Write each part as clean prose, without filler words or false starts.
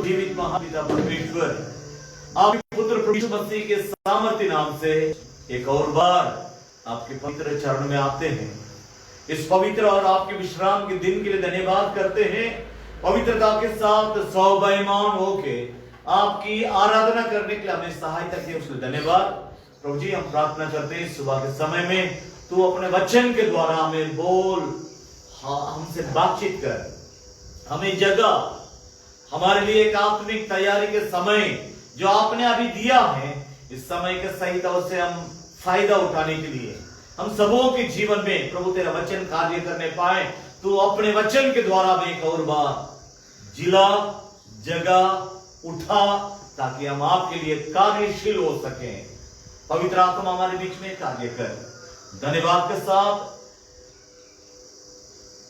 जीवित महापिता परमेश्वर, आपके पुत्र प्रभु यीशु मसीह के सामर्थ्य नाम से एक और बार आपके पवित्र चरण में आते हैं। इस पवित्र और आपके विश्राम के दिन के लिए धन्यवाद करते हैं। पवित्रता के साथ सौभाग्यमान होके आपकी आराधना करने के लिए हमें सहायता की, उसके लिए धन्यवाद। प्रभु जी, हम प्रार्थना करते हैं सुबह के समय में तू अपने वचन के द्वारा हमें बोल, हमसे बातचीत कर, हमें जगह, हमारे लिए एक आत्मिक तैयारी के समय जो आपने अभी दिया है, इस समय के सही तरह से हम फायदा उठाने के लिए हम सबों के जीवन में प्रभु तेरा वचन कार्य करने पाए। तो अपने वचन के द्वारा में एक और बार जिला जगह उठा ताकि हम आपके लिए कार्यशील हो सके। पवित्र आत्मा हमारे बीच में कार्य कर। धन्यवाद के साथ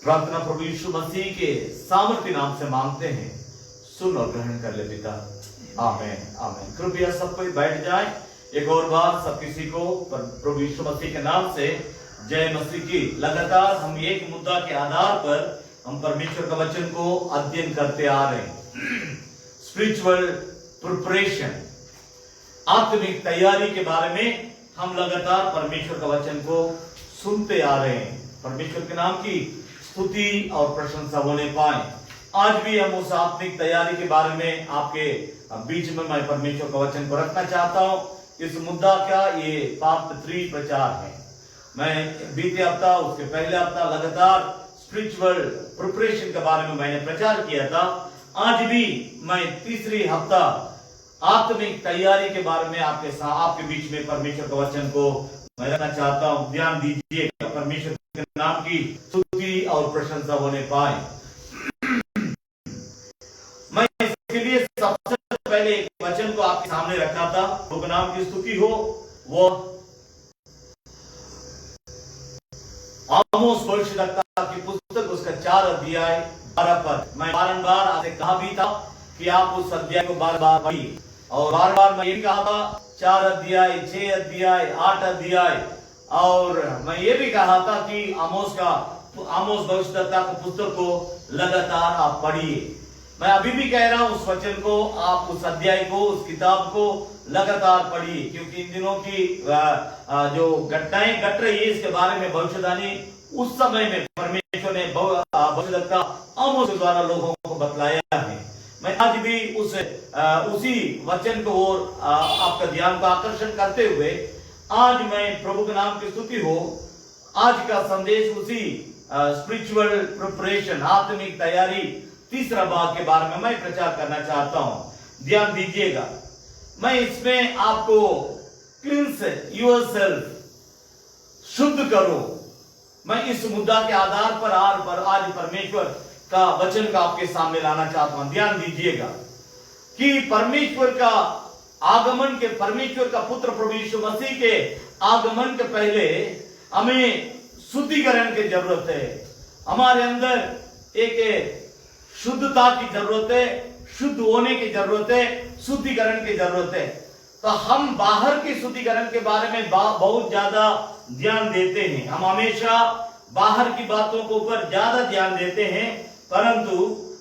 प्रार्थना प्रभु यीशु मसीह के सामर्थ्य नाम से मांगते हैं, सुन और ग्रहण कर ले पिता। आमीन आमीन। कृपया सब कोई बैठ जाए। एक और बार सब किसी को प्रभु यीशु मसीह के नाम से जय मसीह की। लगातार हम एक मुद्दा के आधार पर हम परमेश्वर का वचन को अध्ययन करते आ रहे हैं। स्पिरिचुअल प्रिपरेशन, आत्मिक तैयारी के बारे में हम लगातार परमेश्वर का वचन को सुनते आ रहे हैं। परमेश्वर के नाम की स्तुति और प्रशंसा होने पाए। आज भी हम उस आत्मिक तैयारी के बारे में आपके बीच में मैं परमेश्वर का वचन को रखना चाहता हूं। इस मुद्दा का ये पार्ट 3 प्रचार है। मैं बीते हफ्ता, उसके पहले हफ्ता लगातार स्पिरिचुअल प्रिपरेशन के बारे में मैंने प्रचार किया था। आज भी मैं तीसरी हफ्ता आत्मिक तैयारी के बारे में आपके बीच में परमेश्वर का वचन को मैं रखना चाहता हूं। ध्यान दीजिए, परमेश्वर के नाम की स्तुति और प्रशंसा होने पाए। मैं इसके लिए सबसे पहले एक वचन को आपके सामने रखा था, प्रभु नाम की स्तुति हो। वो आमोस भविष्यद्वक्ता की पुस्तक, उसका 4 अध्याय 12 पद। मैं बारंबार आपसे कहा भी था कि आप उस अध्याय को बार-बार पढ़िए, और बार-बार मैं ये कहा था 4 अध्याय, 6 अध्याय, 8 अध्याय, और मैं ये भी कहा था कि आमोस भविष्यद्वक्ता की पुस्तक को लगातार आप पढ़िए। मैं अभी भी कह रहा हूं, उस वचन को आप, उस अध्याय को, उस किताब को लगातार पढ़िए, क्योंकि इन दिनों की जो घटनाएं घट रही है इसके बारे में भविष्यवाणी उस समय में परमेश्वर ने भविष्यद्वक्ता आमोस के द्वारा लोगों को बतलाया है। मैं आज भी उसी वचन को और आपका ध्यान को आकर्षण करते हुए आज मैं प्रभु के नाम की स्तुति हो, आज का संदेश उसी स्पिरिचुअल प्रिपरेशन, आत्मिक तैयारी, तीसरा भाग के बारे में मैं प्रचार करना चाहता हूं। ध्यान दीजिएगा, मैं इसमें आपको क्लींस योरसेल्फ, शुद्ध करो, मैं इस मुद्दा के आधार पर आज परमेश्वर का वचन का आपके सामने लाना चाहता हूं। ध्यान दीजिएगा कि परमेश्वर का आगमन के, परमेश्वर का पुत्र प्रभु यीशु मसीह के आगमन के पहले हमें शुद्धिकरण की जरूरत है। हमारे अंदर एक शुद्धता की जरूरत है, शुद्ध होने की जरूरत है, शुद्धिकरण की जरूरत है। तो हम बाहर के शुद्धिकरण के बारे में बहुत ज्यादा ध्यान देते हैं। हम हमेशा बाहर की बातों के ऊपर ज्यादा ध्यान देते हैं, परंतु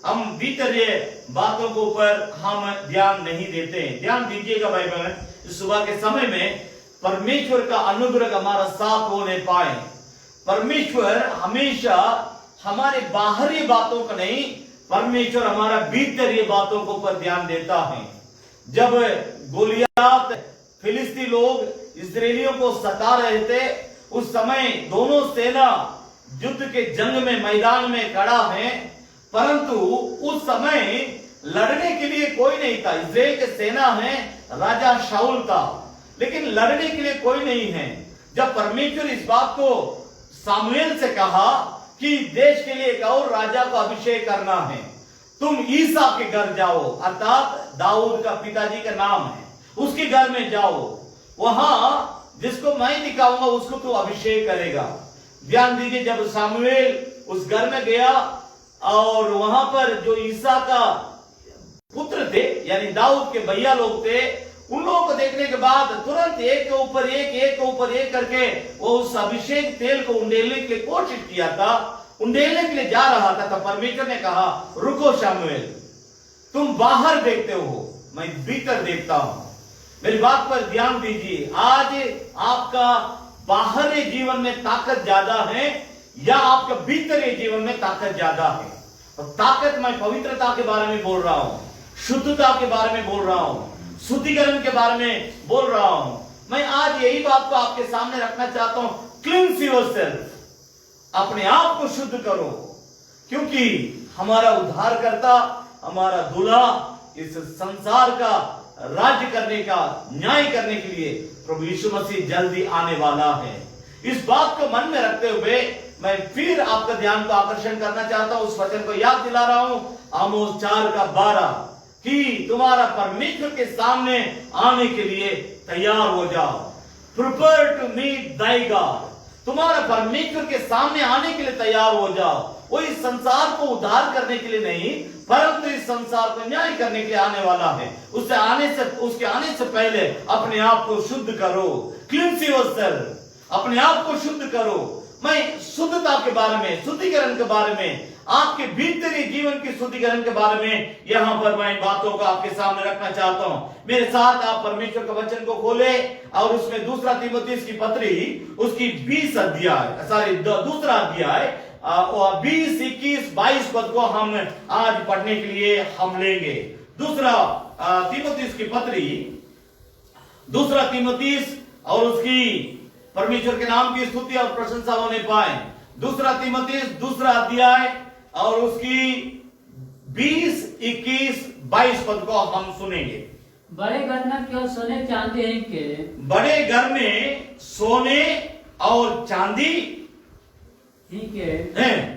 हम भीतरीय बातों के ऊपर हम ध्यान नहीं देते हैं। ध्यान दीजिएगा भाई बहन, इस सुबह के समय में परमेश्वर का अनुग्रह हमारा साथ होने पाए। परमेश्वर हमेशा हमारे बाहरी बातों का नहीं, परमेश्वर हमारा भीतरीय बातों के ऊपर ध्यान देता है। जब गोलियात फिलिस्ती लोग इस्राएलियों को सता रहे थे, उस समय दोनों सेना युद्ध के जंग में मैदान में खड़ा है, परंतु उस समय लड़ने के लिए कोई नहीं था। इस्राएल के सेना है, राजा शाऊल था, लेकिन लड़ने के लिए कोई नहीं है। जब परमेश्वर इस बात को सामुएल से कहा कि देश के लिए एक और राजा को अभिषेक करना है, तुम ईसा के घर जाओ, अर्थात दाऊद का पिताजी का नाम है, उसके घर में जाओ, वहां जिसको मैं दिखाऊंगा उसको तू अभिषेक करेगा। ध्यान दीजिए, जब सामुएल उस घर में गया और वहां पर जो ईसा का पुत्र थे यानी दाऊद के भैया लोग थे, उन लोगों को देखने के बाद तुरंत एक के ऊपर एक करके वो उस अभिषेक तेल को उंडेलने के लिए कोशिश किया था, उंडेलने के लिए जा रहा था। तब परमेश्वर ने कहा, रुको शामुएल, तुम बाहर देखते हो, मैं भीतर देखता हूं। मेरी बात पर ध्यान दीजिए। आज आपका बाहरी जीवन में ताकत ज्यादा है या आपका भीतरी जीवन में ताकत ज्यादा है? और ताकत, मैं पवित्रता के बारे में बोल रहा हूं, शुद्धता के बारे में बोल रहा हूं, शुद्धिकरण के बारे में बोल रहा हूं। मैं आज यही बात को आपके सामने रखना चाहता हूं, क्लींस योरसेल्फ, अपने आप को शुद्ध करो, क्योंकि हमारा उद्धारकर्ता, हमारा दूल्हा इस संसार का राज्य करने का, न्याय करने के लिए प्रभु यीशु मसीह जल्दी आने वाला है। इस बात को मन में रखते हुए मैं फिर आपका ध्यान को आकर्षण करना चाहता हूं, उस वचन को याद दिला रहा हूं, आमोस 4:12, कि तुम्हारा परमेश्वर के सामने आने के लिए तैयार हो जाओ। Prepare to meet thy God, तुम्हारा परमेश्वर के सामने आने के लिए तैयार हो जाओ। वो इस संसार को उद्धार करने के लिए नहीं, परंतु इस संसार को न्याय करने के लिए आने वाला है। उसके आने से पहले अपने आप को शुद्ध करो, क्लींस योरसेल्फ, अपने आप को शुद्ध करो। मैं शुद्धता के बारे में, शुद्धिकरण के बारे में, आपके भीतरी जीवन की शुद्धिकरण के बारे में यहां पर मैं बातों को आपके सामने रखना चाहता हूं। मेरे साथ आप परमेश्वर के वचन को खोले और उसमें दूसरा तीमुथियुस की पत्री, उसकी 20 अध्याय, दूसरा अध्याय 20, 21, 22 पद को हम आज पढ़ने के लिए हम लेंगे। दूसरा तीमुथियुस की पत्री, दूसरा तीमुथियुस, और उसकी परमेश्वर के नाम की स्तुति और प्रशंसा होने पाए। दूसरा तीमुथियुस दूसरा अध्याय और उसकी 20, 21, 22 पद को हम सुनेंगे। बड़े घर में क्यों सोने चांदी है के? बड़े घर में सोने और चांदी ठीक है,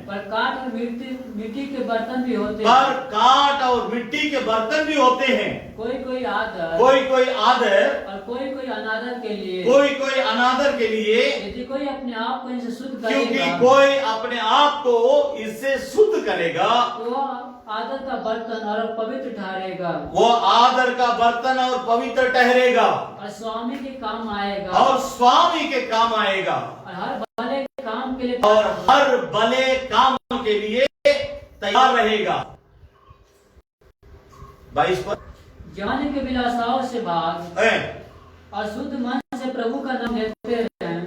पर काठ और मिट्टी के बर्तन भी होते हैं। पर काठ और मिट्टी के बर्तन भी होते हैं। कोई आदर, कोई आदर और कोई अनादर के लिए, कोई अनादर के लिए। यदि कोई अपने आप को इनसे शुद्ध करेगा, क्योंकि कोई अपने आप को इससे शुद्ध करेगा, वो आदर का बर्तन और पवित्र ठहरेगा, वो आदर का बर्तन और पवित्र ठहरेगा, और स्वामी के काम आएगा, और स्वामी के काम आएगा, और हर भले काम के लिए, और हर भले काम के लिए तैयार रहेगा। 22 पर जवानी के विलासाओं से भाग और शुद्ध मन से प्रभु का नाम लेते हैं,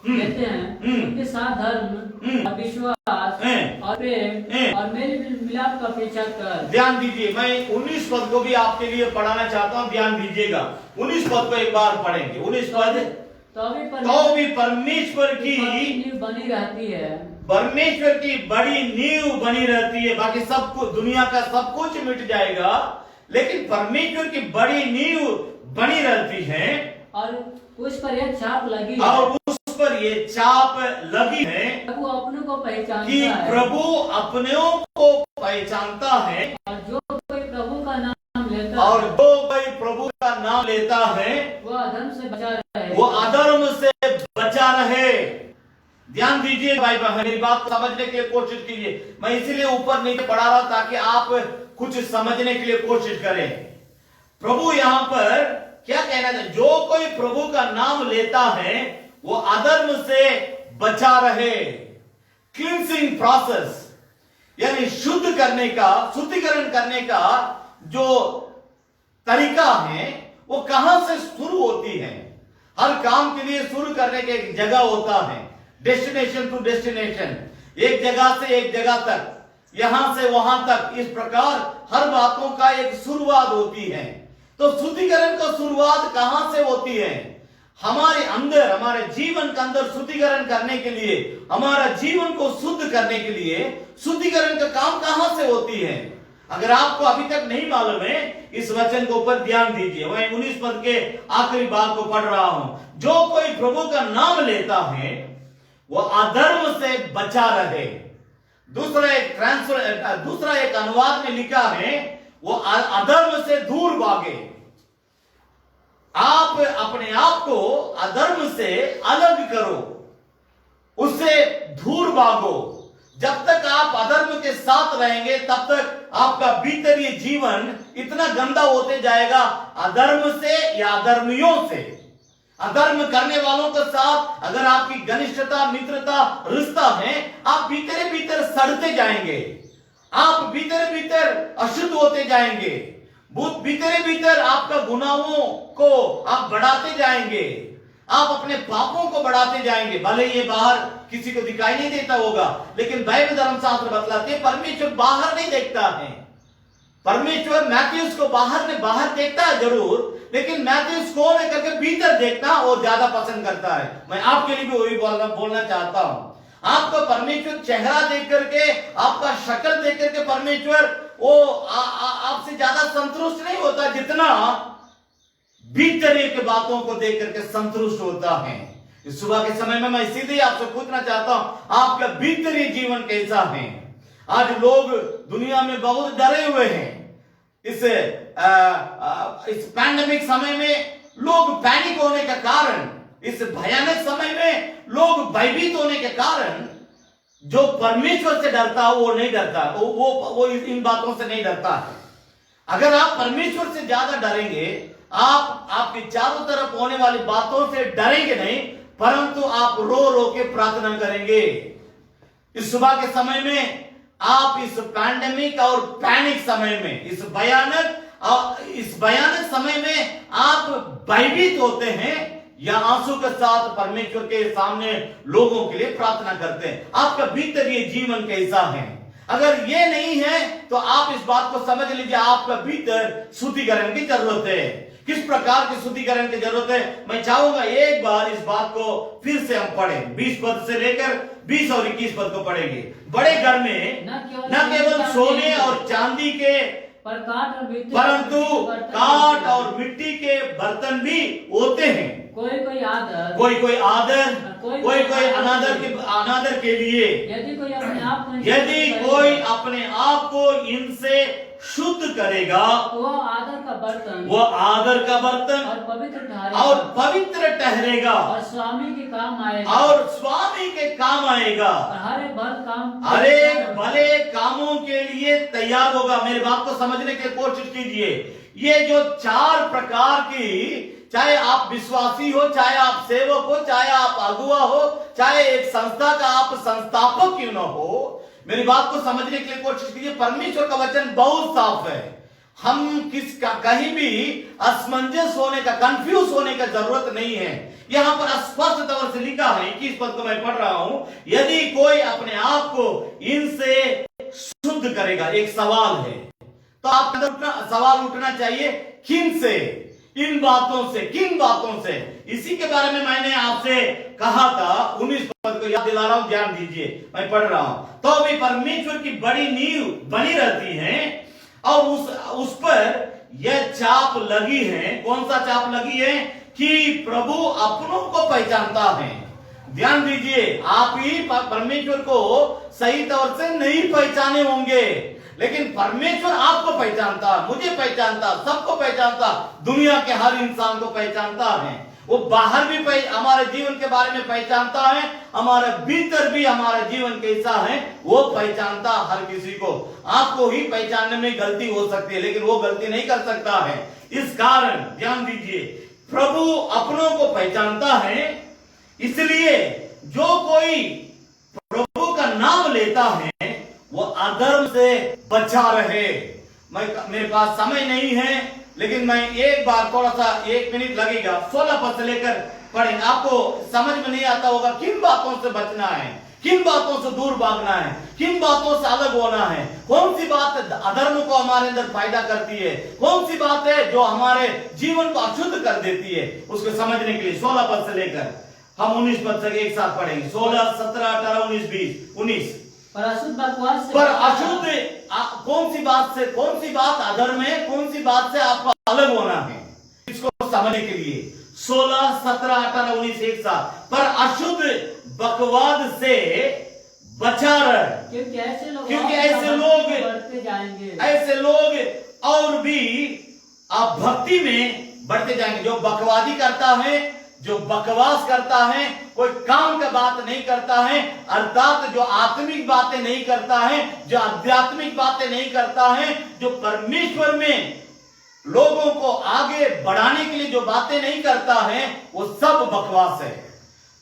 उनके साथ धर्म और विश्वास और प्रेम और मेल मिलाप का पीछा कर। ध्यान दीजिए, मैं 19 पद को भी आपके लिए पढ़ाना चाहता हूं, ध्यान दीजिएगा। 19 पद को एक बार पढ़ेंगे। 19 पद, तो भी परमेश्वर की नींव बनी रहती है, परमेश्वर की बड़ी नींव बनी रहती है। बाकी सब कुछ, दुनिया का सब कुछ मिट जाएगा, लेकिन परमेश्वर की बड़ी नींव बनी रहती है, और उस पर एक छाप लगी और उस पर ये छाप लगी है प्रभु अपनों को पहचानता कि है, प्रभु अपनों को पहचानता है, और जो कोई प्रभु का नाम लेता और है जो कोई प्रभु का नाम लेता है वो अधर्म से बचा रहे। वो अधर्म से बचा रहे। ध्यान दीजिए भाई बहन, मेरी बात को समझने के लिए कोशिश कीजिए। मैं इसीलिए ऊपर नीचे पढ़ा रहा ताकि आप कुछ समझने के लिए कोशिश करें। प्रभु यहां पर क्या कहना है, जो कोई प्रभु का नाम लेता है वो अधर्म से बचा रहे। क्लींसिंग प्रोसेस यानी शुद्ध करने का, शुद्धिकरण करने का जो तरीका है वो कहां से शुरू होती है। हर काम के लिए शुरू करने के एक जगह होता है, डेस्टिनेशन टू डेस्टिनेशन, एक जगह से एक जगह तक, यहां से वहां तक। इस प्रकार हर बातों का एक शुरुआत होती है। तो शुद्धिकरण का शुरुआत कहां से होती है? हमारे अंदर, हमारे जीवन के अंदर शुद्धिकरण करने के लिए, हमारा जीवन को शुद्ध करने के लिए शुद्धिकरण का काम कहां से होती है? अगर आपको अभी तक नहीं मालूम है, इस वचन के ऊपर ध्यान दीजिए। मैं 19 पद के आखिरी भाग को पढ़ रहा हूं। जो कोई प्रभु का नाम लेता है वो अधर्म से बचा रहे। दूसरा एक अनुवाद में लिखा है वो अधर्म से दूर भागे। आप अपने आप को अधर्म से अलग करो, उससे दूर भागो। जब तक आप अधर्म के साथ रहेंगे तब तक आपका भीतरी जीवन इतना गंदा होते जाएगा, अधर्म से या अधर्मियों से। अधर्म करने वालों के साथ अगर आपकी घनिष्ठता, मित्रता, रिश्ता है, आप भीतर भीतर सड़ते जाएंगे, आप भीतर भीतर अशुद्ध होते जाएंगे, भीतर भीतर आपका गुनाहों को आप बढ़ाते जाएंगे, आप अपने पापों को बढ़ाते जाएंगे। भले ये बाहर किसी को दिखाई नहीं देता होगा, लेकिन बाइबल धर्मशास्त्र बतलाते हैं परमेश्वर बाहर नहीं देखता है। परमेश्वर मैथ्यूस को बाहर देखता है जरूर, लेकिन मैथ्यूस कौन है करके भीतर देखना वो ज्यादा पसंद करता है। मैं आपके लिए भी वही बोलना चाहता हूं। आपको परमेश्वर चेहरा देख करके, आपका शक्ल देख करके परमेश्वर वो आपसे ज्यादा संतुष्ट नहीं होता जितना भीतरी के बातों को देख करके संतुष्ट होता है। इस सुबह के समय में मैं सीधे आपसे पूछना चाहता हूं, आपका भीतरी जीवन कैसा है? आज लोग दुनिया में बहुत डरे हुए हैं। इस पैंडेमिक समय में लोग पैनिक होने का कारण, इस भयानक समय में लोग भयभीत होने के कारण, जो परमेश्वर से डरता है वो नहीं डरता, वो इन बातों से नहीं डरता है। अगर आप परमेश्वर से ज्यादा डरेंगे, आपके चारों तरफ होने वाली बातों से डरेंगे नहीं, परंतु आप रो रो के प्रार्थना करेंगे। इस सुबह के समय में आप इस पैंडेमिक और पैनिक समय में, इस भयानक समय में आप भयभीत होते हैं या आंसू के साथ परमेश्वर के सामने लोगों के लिए प्रार्थना करते हैं? आपका भीतर ये जीवन कैसा है? अगर ये नहीं है तो आप इस बात को समझ लीजिए, आपका भीतर शुद्धिकरण की जरूरत है। किस प्रकार की शुद्धिकरण की जरूरत है? मैं चाहूंगा एक बार इस बात को फिर से हम पढ़ें। 20 पद से लेकर 20 और 21 पद को पढ़ेंगे। बड़े घर में न केवल सोने और चांदी के परंतु काठ और मिट्टी के बर्तन भी होते हैं। कोई कोई आदर, कोई अनादर के लिए। यदि कोई अपने आप को इनसे शुद्ध करेगा, वो आदर का बर्तन और पवित्र ठहरेगा और स्वामी के काम आएगा और हर एक भले कामों के लिए तैयार होगा। मेरी बात को समझने की कोशिश कीजिए। ये जो 4 प्रकार की, चाहे आप विश्वासी हो, चाहे आप सेवक हो, चाहे आप अगुवा हो, चाहे एक संस्था का आप संस्थापक क्यों न हो, मेरी बात को समझने के लिए कोशिश कीजिए। परमेश्वर का वचन बहुत साफ है। हम कहीं भी असमंजस होने का, कंफ्यूज होने का जरूरत नहीं है। यहां पर स्पष्ट तौर से लिखा है, 21 पद को मैं पढ़ रहा हूं, यदि कोई अपने आप को इनसे शुद्ध करेगा। एक सवाल है, तो आपका सवाल उठना चाहिए, किन से? इन बातों से। किन बातों से? इसी के बारे में मैंने आपसे कहा था। 19 पद को याद दिला रहा हूं, ध्यान दीजिए, मैं पढ़ रहा हूं। तो भी परमेश्वर की बड़ी नींव बनी रहती है और उस पर यह चाप लगी है। कौन सा चाप लगी है? कि प्रभु अपनों को पहचानता है। ध्यान दीजिए, आप ही परमेश्वर को सही तौर से नहीं पहचाने होंगे, लेकिन परमेश्वर आपको पहचानता, मुझे पहचानता, सबको पहचानता, दुनिया के हर इंसान को पहचानता है। वो बाहर भी हमारे जीवन के बारे में पहचानता है, हमारे भीतर भी हमारा जीवन कैसा है वो पहचानता हर किसी को। आपको ही पहचानने में गलती हो सकती है, लेकिन वो गलती नहीं कर सकता है। इस कारण ध्यान दीजिए, प्रभु अपनों को पहचानता है, इसलिए जो कोई प्रभु का नाम लेता है वो अधर्म से बचा रहे। मेरे पास समय नहीं है, लेकिन मैं एक बार थोड़ा सा 1 मिनट लगेगा, 16 पद से लेकर पढ़ेंगे। आपको समझ में नहीं आता होगा किन बातों से बचना है, किन बातों से दूर भागना है, किन बातों से अलग होना है, कौन सी बात अधर्म को हमारे अंदर फायदा करती है, कौन सी बात है जो हमारे जीवन को अशुद्ध कर देती है, उसको समझने के लिए 16 पद से लेकर हम 19 पद तक एक साथ पढ़ेंगे। 16, 17, 18, 19, 20, 19। पर अशुद्ध बकवास से, पर अशुद्ध कौन सी बात से, कौन सी बात अधर्म है, कौन सी बात से आपको अलग होना है, इसको समझने के लिए 16, 17, 18, 19 एक साथ। पर अशुद्ध बकवाद से बचा रहे, क्योंकि ऐसे लोग बढ़ते जाएंगे, ऐसे लोग और भी आप भक्ति में बढ़ते जाएंगे। जो बकवादी करता है, जो बकवास करता है, कोई काम का बात नहीं करता है, अर्थात जो आत्मिक बातें नहीं करता है, जो आध्यात्मिक बातें नहीं करता है, जो परमेश्वर में लोगों को आगे बढ़ाने के लिए जो बातें नहीं करता है, वो सब बकवास है।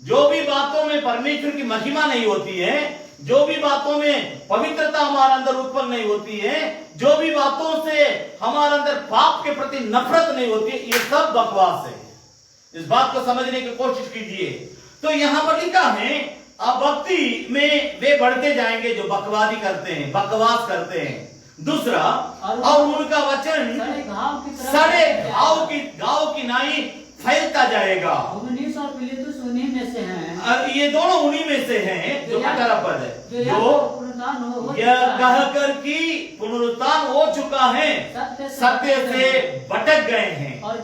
जो भी बातों में परमेश्वर की महिमा नहीं होती है, जो भी बातों में पवित्रता हमारे अंदर उत्पन्न नहीं होती है, जो भी बातों से हमारे अंदर पाप के प्रति नफरत नहीं होती है, ये सब बकवास है। इस बात को समझने की कोशिश कीजिए। तो यहां पर लिखा है, अब भक्ति में वे बढ़ते जाएंगे जो बकवादी करते हैं, बकवास करते हैं। दूसरा, और उनका वचन सड़े घाव की नाई फैलता जाएगा। यूनिस और फिलिप्पुस उन्हीं में से हैं। ये दोनों उन्हीं में से हैं जो 18 पद है, जो यह कहकर कि पुनरुत्थान हो चुका है, सत्य से भटक गए हैं और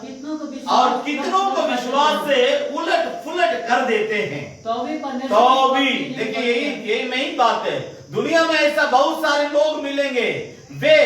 कितनों को विश्वास से उलट पुलट कर देते हैं। तो भी देखिए, यही मेन बात है। दुनिया में ऐसा बहुत सारे लोग मिलेंगे, वे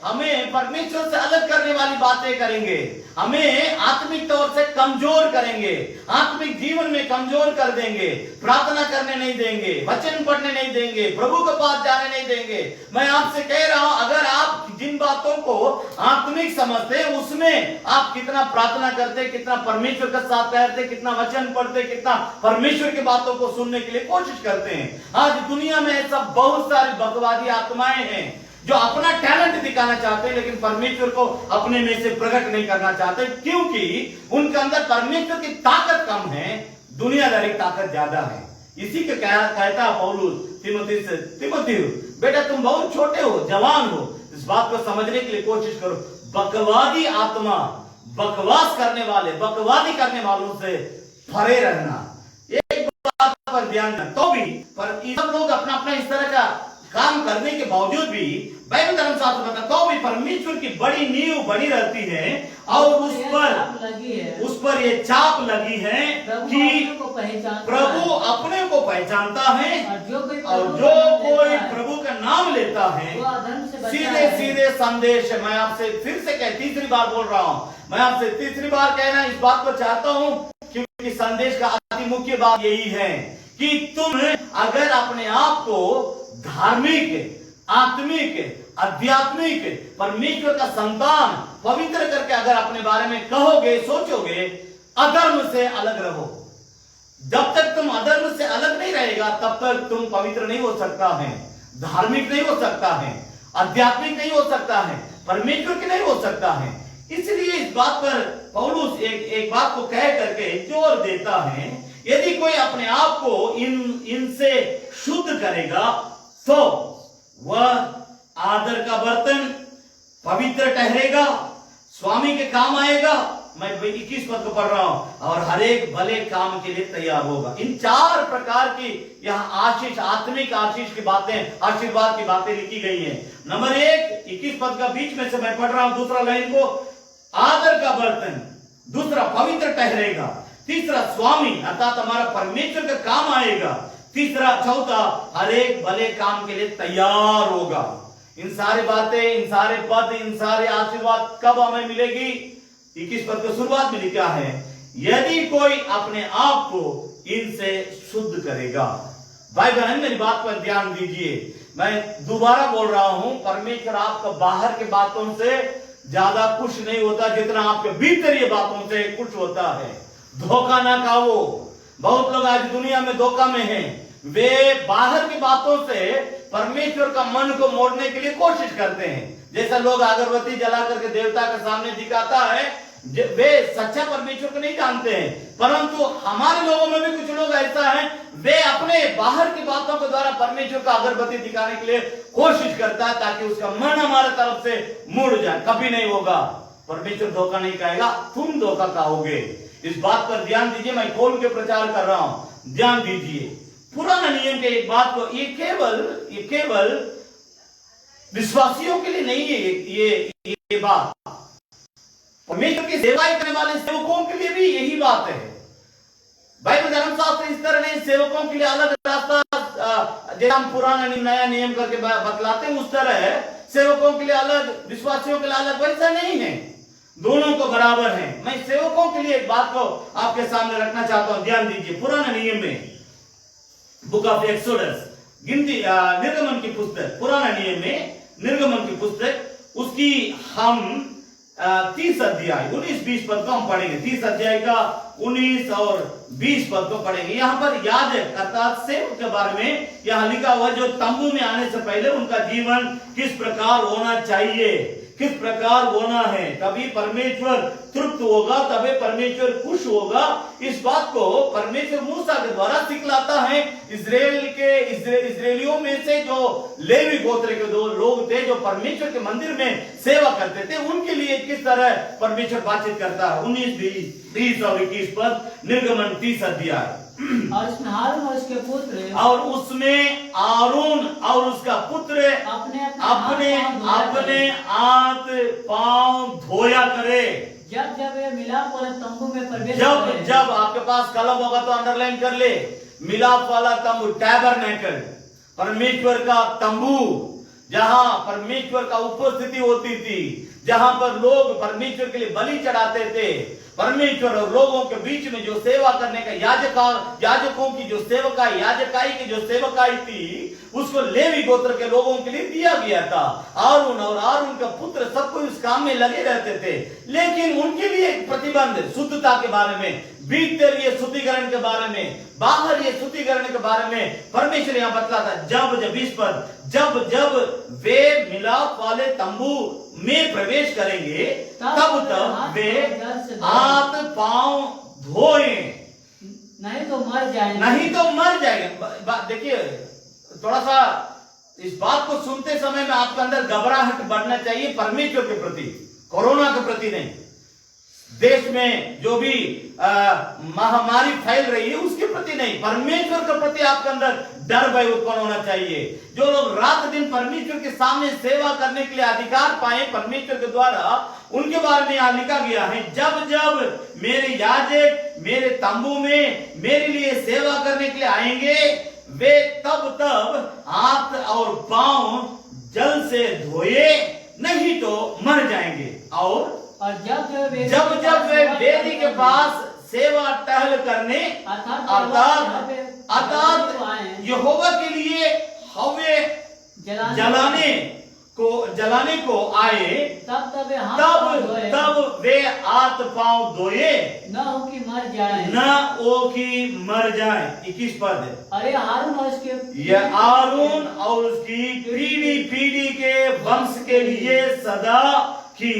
हमें परमेश्वर से अलग करने वाली बातें करेंगे, हमें आत्मिक तौर से कमजोर करेंगे, आत्मिक जीवन में कमजोर कर देंगे, प्रार्थना करने नहीं देंगे, वचन पढ़ने नहीं देंगे, प्रभु के पास जाने नहीं देंगे। मैं आपसे कह रहा हूं, अगर आप जिन बातों को आत्मिक समझते हैं, उसमें आप कितना प्रार्थना करते, कितना परमेश्वर के साथ रहते, कितना वचन पढ़ते, कितना परमेश्वर की बातों को सुनने के लिए कोशिश करते हैं। आज दुनिया में ऐसा बहुत सारी बकवादी आत्माएं हैं जो अपना टैलेंट दिखाना चाहते हैं, लेकिन परमेश्वर को अपने में से प्रकट नहीं करना चाहते, क्योंकि उनके अंदर परमेश्वर की ताकत कम है, दुनियादारी ताकत ज्यादा है। इसी के कहता पौलुस तिमोथी, बेटा तुम बहुत छोटे हो, जवान हो, इस बात को समझने के लिए कोशिश करो। बकवादी आत्मा, बकवास करने वाले, बकवादी करने वालों से परे रहना। एक बात पर ध्यान देना। तो भी पर सब लोग अपना अपना इस तरह का काम करने के बावजूद भी बाइबल धर्मशास्त्र बताता, तो भी परमेश्वर की बड़ी नींव बनी रहती है और उस पर ये चाप लगी है कि प्रभु अपने को पहचानता है, और जो कोई प्रभु का नाम लेता है सीधे सीधे संदेश है। मैं आपसे फिर से तीसरी बार बोल रहा हूँ, मैं आपसे तीसरी बार कहना इस बात को चाहता हूँ, क्योंकि संदेश का अति मुख्य बात यही है कि तुम अगर अपने आप को धार्मिक, आत्मिक, आध्यात्मिक, परमेश्वर का संतान पवित्र करके अगर अपने बारे में कहोगे, सोचोगे, अधर्म से अलग रहो। जब तक तुम अधर्म से अलग नहीं रहेगा, तब तक तुम पवित्र नहीं हो सकता है, धार्मिक नहीं हो सकता है, आध्यात्मिक नहीं हो सकता है, परमेश्वर की नहीं हो सकता है। इसलिए इस बात पर पौलुस एक बात को कह करके जोर देता है, यदि कोई अपने आप को इनसे शुद्ध करेगा तो वह आदर का बर्तन पवित्र ठहरेगा, स्वामी के काम आएगा। मैं 21 पद को पढ़ रहा हूं, और हर एक भले काम के लिए तैयार होगा। इन 4 प्रकार की यहाँ आशीष, आत्मिक आशीष की बातें, आशीर्वाद की बातें लिखी गई हैं। नंबर 1, 21 पद का बीच में से मैं पढ़ रहा हूं, दूसरा लाइन को, आदर का बर्तन, दूसरा पवित्र ठहरेगा, तीसरा स्वामी अर्थात हमारा परमेश्वर का काम आएगा। तीसरा चौथा हर एक भले काम के लिए तैयार होगा। इन सारी बातें, इन सारे पद, इन सारे आशीर्वाद कब हमें मिलेगी? 21 पद की शुरुआत में लिखा है, यदि कोई अपने आप को इनसे शुद्ध करेगा। भाई बहन मेरी बात पर ध्यान दीजिए, मैं दोबारा बोल रहा हूं, परमेश्वर आपका बाहर के बातों से ज्यादा खुश नहीं होता जितना आपके भीतरीय बातों से खुश होता है। धोखा ना खाओ। बहुत लोग आज दुनिया में धोखा में हैं। वे बाहर की बातों से परमेश्वर का मन को मोड़ने के लिए कोशिश करते हैं। जैसा लोग अगरबत्ती जला करके देवता के सामने दिखाता है, वे सच्चा परमेश्वर को नहीं जानते हैं। परंतु हमारे लोगों में भी कुछ लोग ऐसा है, वे अपने बाहर की बातों के द्वारा परमेश्वर का अगरबत्ती दिखाने के लिए कोशिश करता है ताकि उसका मन हमारे तरफ से मुड़ जाए। कभी नहीं होगा। परमेश्वर धोखा नहीं खाएगा, तुम धोखा खाओगे। इस बात पर ध्यान दीजिए, मैं खोल के प्रचार कर रहा हूं, ध्यान दीजिए। पुराना नियम के एक बात को, ये केवल विश्वासियों के लिए नहीं है। ये बात परमेश्वर की सेवा करने वाले सेवकों के लिए भी यही बात है। बाइबल धर्मशास्त्र इस तरह नहीं, सेवकों के लिए अलग रास्ता, जैसे हम पुराना नया नियम करके बतलाते हैं उस तरह सेवकों के लिए अलग, विश्वासियों के लिए अलग, वैसा नहीं है। दोनों को बराबर है। मैं सेवकों के लिए एक बात को आपके सामने रखना चाहता हूं, ध्यान दीजिए। पुराने नियम में बुक ऑफ एक्सोडस, गिनती निर्गमन की पुस्तक, पुराना नियम में निर्गमन की पुस्तक, उसकी हम 30 अध्याय 19-20 पद को हम पढ़ेंगे। 30 अध्याय का 19 और 20 पद को पढ़ेंगे। यहाँ पर याजक अर्थात सेवक के बारे में यहाँ लिखा हुआ, जो तंबू में आने से पहले उनका जीवन किस प्रकार होना चाहिए, किस प्रकार होना है, तभी परमेश्वर तृप्त होगा, तभी परमेश्वर खुश होगा। इस बात को परमेश्वर मूसा के द्वारा सिखलाता है। इस्राएलियों में से जो लेवी गोत्र के दो लोग थे जो परमेश्वर के मंदिर में सेवा करते थे, उनके लिए किस तरह परमेश्वर बातचीत करता है। 19, 20 और 21 पद, निर्गमन 30 अध्याय। और उसमें हारून और उसके पुत्र, और उसमें आरून और उसका पुत्र अपने हाथ पांव धोया करे। जब वे मिलाप वाले तंबू में प्रवेश जब जब आपके पास कलम होगा तो अंडरलाइन कर ले, मिलाप वाला तंबू, टैबरनेकल, परमेश्वर का तंबू, जहां परमेश्वर का उपस्थिति होती थी, जहां पर लोग परमेश्वर के लिए बलि चढ़ाते थे। परमेश्वर और लोगों के बीच में जो सेवा करने का याजकों की जो सेवकाई, याजकाई की जो सेवकाई थी, उसको लेवी गोत्र के लोगों के लिए दिया गया था। आरून और आरून का पुत्र सब कोई उस काम में लगे रहते थे, लेकिन उनके लिए एक प्रतिबंध, शुद्धता के बारे में, भीतरीय शुद्धिकरण के बारे में, बाहरी शुद्धिकरण के बारे में परमेश्वर यहाँ बतलाता। जब 20 पद, जब वे मिलाप वाले तंबू में प्रवेश करेंगे तब वे हाथ पांव धोए, नहीं तो मर जाएंगे। देखिए, थोड़ा सा इस बात को सुनते समय में आपके अंदर घबराहट बढ़ना चाहिए परमेश्वर के प्रति, कोरोना के प्रति नहीं। देश में जो भी महामारी फैल रही है उसके प्रति नहीं, परमेश्वर के प्रति आपके अंदर डर भय उत्पन्न होना चाहिए। जो लोग रात दिन परमेश्वर के सामने सेवा करने के लिए अधिकार पाए परमेश्वर के द्वारा, उनके बारे में यहाँ लिखा गया है, जब मेरे याजक मेरे तंबू में मेरे लिए सेवा करने के लिए आएंगे, वे तब हाथ और पांव जल से धोए, नहीं तो मर जाएंगे। और जब वे वेदी के पास सेवा टहल करने अर्थात यहोवा के लिए हवे जलाने को आए, तब वे हाथ पांव धोए, न हो कि मर जाए। 21 पद है। अरे आरून और उसकी पीढ़ी के वंश के लिए सदा की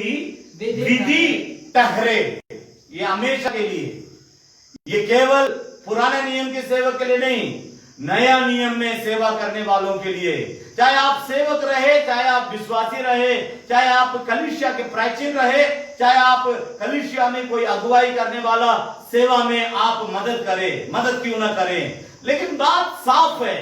विधि ठहरे। ये हमेशा के लिए, ये केवल पुराने नियम के सेवक के लिए नहीं, नया नियम में सेवा करने वालों के लिए। चाहे आप सेवक रहे, चाहे आप विश्वासी रहे, चाहे आप कलीसिया के प्राचीन रहे, चाहे आप कलीसिया में कोई अगुवाई करने वाला सेवा में आप मदद क्यों ना करें, लेकिन बात साफ है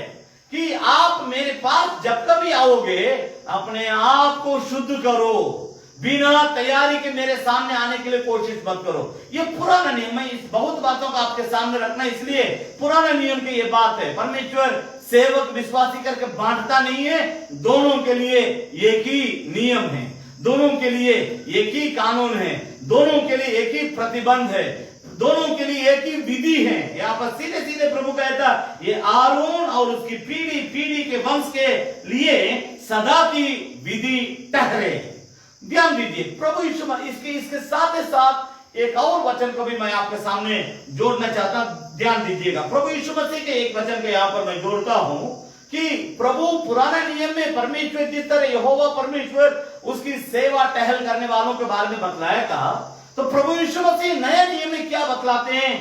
कि आप मेरे पास जब कभी आओगे अपने आप को शुद्ध करो, बिना तैयारी के मेरे सामने आने के लिए कोशिश मत करो। ये पुराना नियम है, इस बहुत बातों का आपके सामने रखना, इसलिए पुराना नियम की ये बात है। परमेश्वर सेवक विश्वासी करके बांटता नहीं है, दोनों के लिए एक ही नियम है, दोनों के लिए एक ही कानून है, दोनों के लिए एक ही प्रतिबंध है, दोनों के लिए एक ही विधि है। यहाँ पर सीधे सीधे प्रभु कहता ये आरोन और उसकी पीढ़ी पीढ़ी के वंश के लिए सदा की विधि ठहरे। ध्यान दीजिए, प्रभु यीशु इसके साथ ही साथ एक और वचन को भी मैं आपके सामने जोड़ना चाहता हूं, ध्यान दीजिएगा। प्रभु यीशु मसीह के एक वचन को यहां पर मैं जोड़ता हूं कि प्रभु पुराने नियम में परमेश्वर जिस तरह यहोवा परमेश्वर उसकी सेवा टहल करने वालों के बारे में बतलाया था, तो प्रभु यीशु मसीह नए नियम में क्या बतलाते हैं।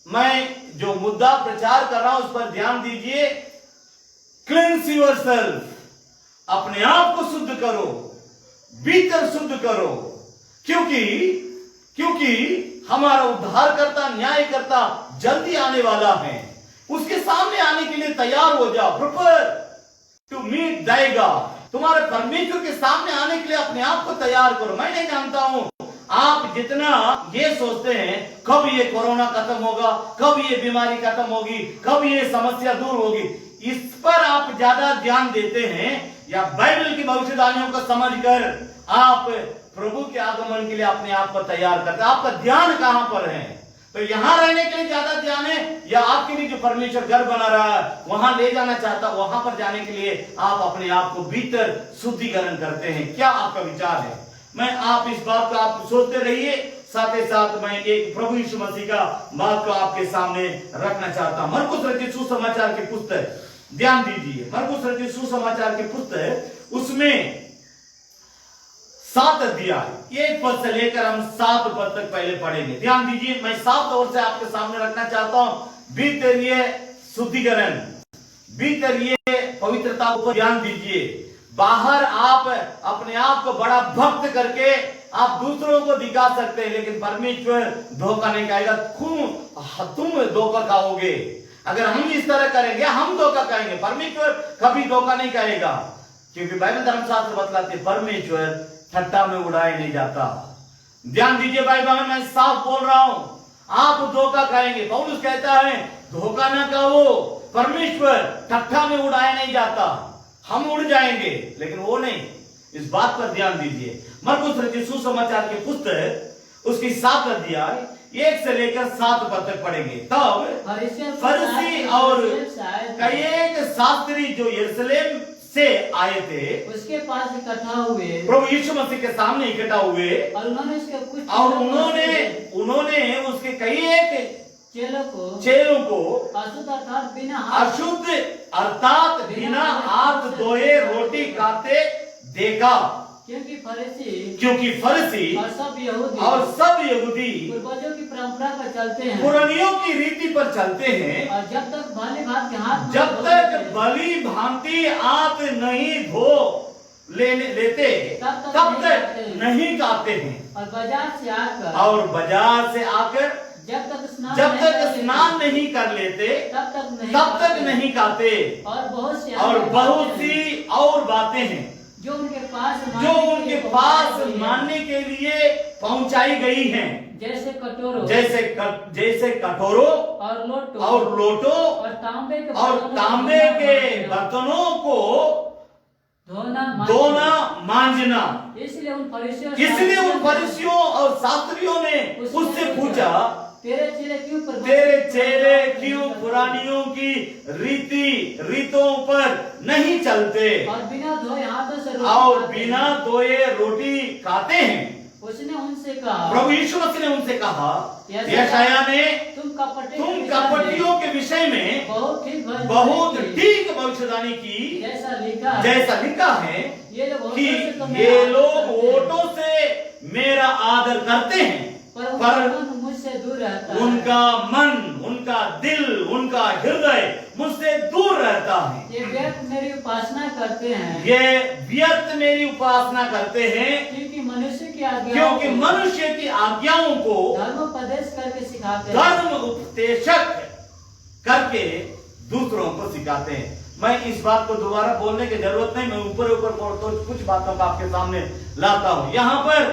मैं जो मुद्दा प्रचार कर रहा हूं उस पर ध्यान दीजिए। क्लींस योरसेल्फ, अपने आप को शुद्ध करो, भीतर शुद्ध करो, क्योंकि हमारा उद्धारकर्ता न्यायकर्ता जल्दी आने वाला है। उसके सामने आने के लिए तैयार हो जाओ। Prepare to meet thy God. तुम्हारे परमेश्वर के सामने आने के लिए अपने आप को तैयार करो। मैं नहीं जानता हूं आप जितना ये सोचते हैं कब ये कोरोना खत्म होगा, कब ये बीमारी खत्म होगी, कब ये समस्या दूर होगी, इस पर आप ज्यादा ध्यान देते हैं या बाइबल की भविष्यवाणियों को समझकर आप प्रभु के आगमन के लिए अपने आप को तैयार करते हैं। आपका ध्यान कहां पर है? तो यहां रहने के लिए ज्यादा ध्यान है या आपके लिए जो परमेश्वर घर बना रहा है वहां ले जाना चाहता, वहां पर जाने के लिए आप अपने आप को भीतर शुद्धिकरण करते हैं? क्या आपका विचार है? मैं आप इस बात को आप सोचते रहिए, साथ ही साथ मैं एक प्रभु यीशु मसीह का बात को आपके सामने रखना चाहता हूं। मरकुस रचित सुसमाचार की पुस्तक, ध्यान दीजिए, मरकुस रचित सुसमाचार की पुस्तक, उसमें 7 अध्याय 1 पद से लेकर हम 7 पद तक पहले पढ़ेंगे। ध्यान दीजिए, मैं साफ तौर से आपके सामने रखना चाहता हूं। भीतर ये शुद्धिकरण, भीतर ये पवित्रता पर ध्यान दीजिए। बाहर आप अपने आप को बड़ा भक्त करके आप दूसरों को दिखा सकते हैं, लेकिन परमेश्वर धोखा नहीं खाएगा। तुम धोखा खाओगे अगर हम इस तरह करेंगे, हम धोखा खाएंगे। परमेश्वर कभी धोखा नहीं खाएगा, क्योंकि बाइबल धर्मशास्त्र बतलाते परमेश्वर ठट्टा में उड़ाया नहीं जाता। ध्यान दीजिए भाई बहन, मैं साफ बोल रहा हूं, आप धोखा खाएंगे। पौलुस कहता है धोखा ना खाओ, परमेश्वर ठट्ठा में उड़ाया नहीं जाता। हम उड़ जाएंगे लेकिन वो नहीं, इस बात पर ध्यान दीजिए। मरकुस रचित सुसमाचार की पुस्तक उसकी 7 अध्याय 1 से लेकर 7 पद तक पढ़ेंगे। तब फरीसी और कई एक शास्त्री जो यरूशलेम से आए थे उसके पास इकट्ठा हुए, प्रभु यीशु मसीह के सामने इकट्ठा हुए, और उन्होंने उसके कुछ उन्होंने उसके कई एक चेलों को अशुद्ध अर्थात बिना हाथ धोए रोटी खाते देखा, क्योंकि फरीसी और सब यहूदी पूर्वजों की परंपरा पर चलते हैं, पुरानियों की रीति पर चलते हैं, और जब तक भली भांति हाथ नहीं धो लेते तब तक नहीं खाते हैं, और बाजार से आकर जब तक स्नान नहीं कर लेते तब तक नहीं खाते। और बहुत सी और बातें हैं जो उनके पास मानने के लिए पहुंचाई गई हैं, जैसे कटोरों और लोटों और तांबे के बर्तनों को धोना मांजना। इसलिए उन फरीसियों और शास्त्रियों ने उससे पूछा, तेरे चेले क्यों पुरानियों की रीतों पर नहीं चलते और बिना धोए रोटी खाते हैं? उसने उनसे कहा, प्रभु यीशु मसीह ने उनसे कहा, यशायाह ने तुम कपटियों के विषय में बहुत ठीक भविष्यवाणी की, जैसा लिखा है कि ये लोग ओटों से मेरा आदर करते हैं पर मुझसे दूर रहता है, उनका मन, उनका दिल, उनका हृदय मुझसे दूर रहता है। ये व्यर्थ मेरी उपासना करते हैं, क्योंकि मनुष्य की आज्ञाओं को धर्मोपदेश करके दूसरों को सिखाते हैं। मैं इस बात को दोबारा बोलने की जरूरत नहीं, मैं ऊपर ऊपर तो कुछ बातों को आपके सामने लाता हूं। यहां पर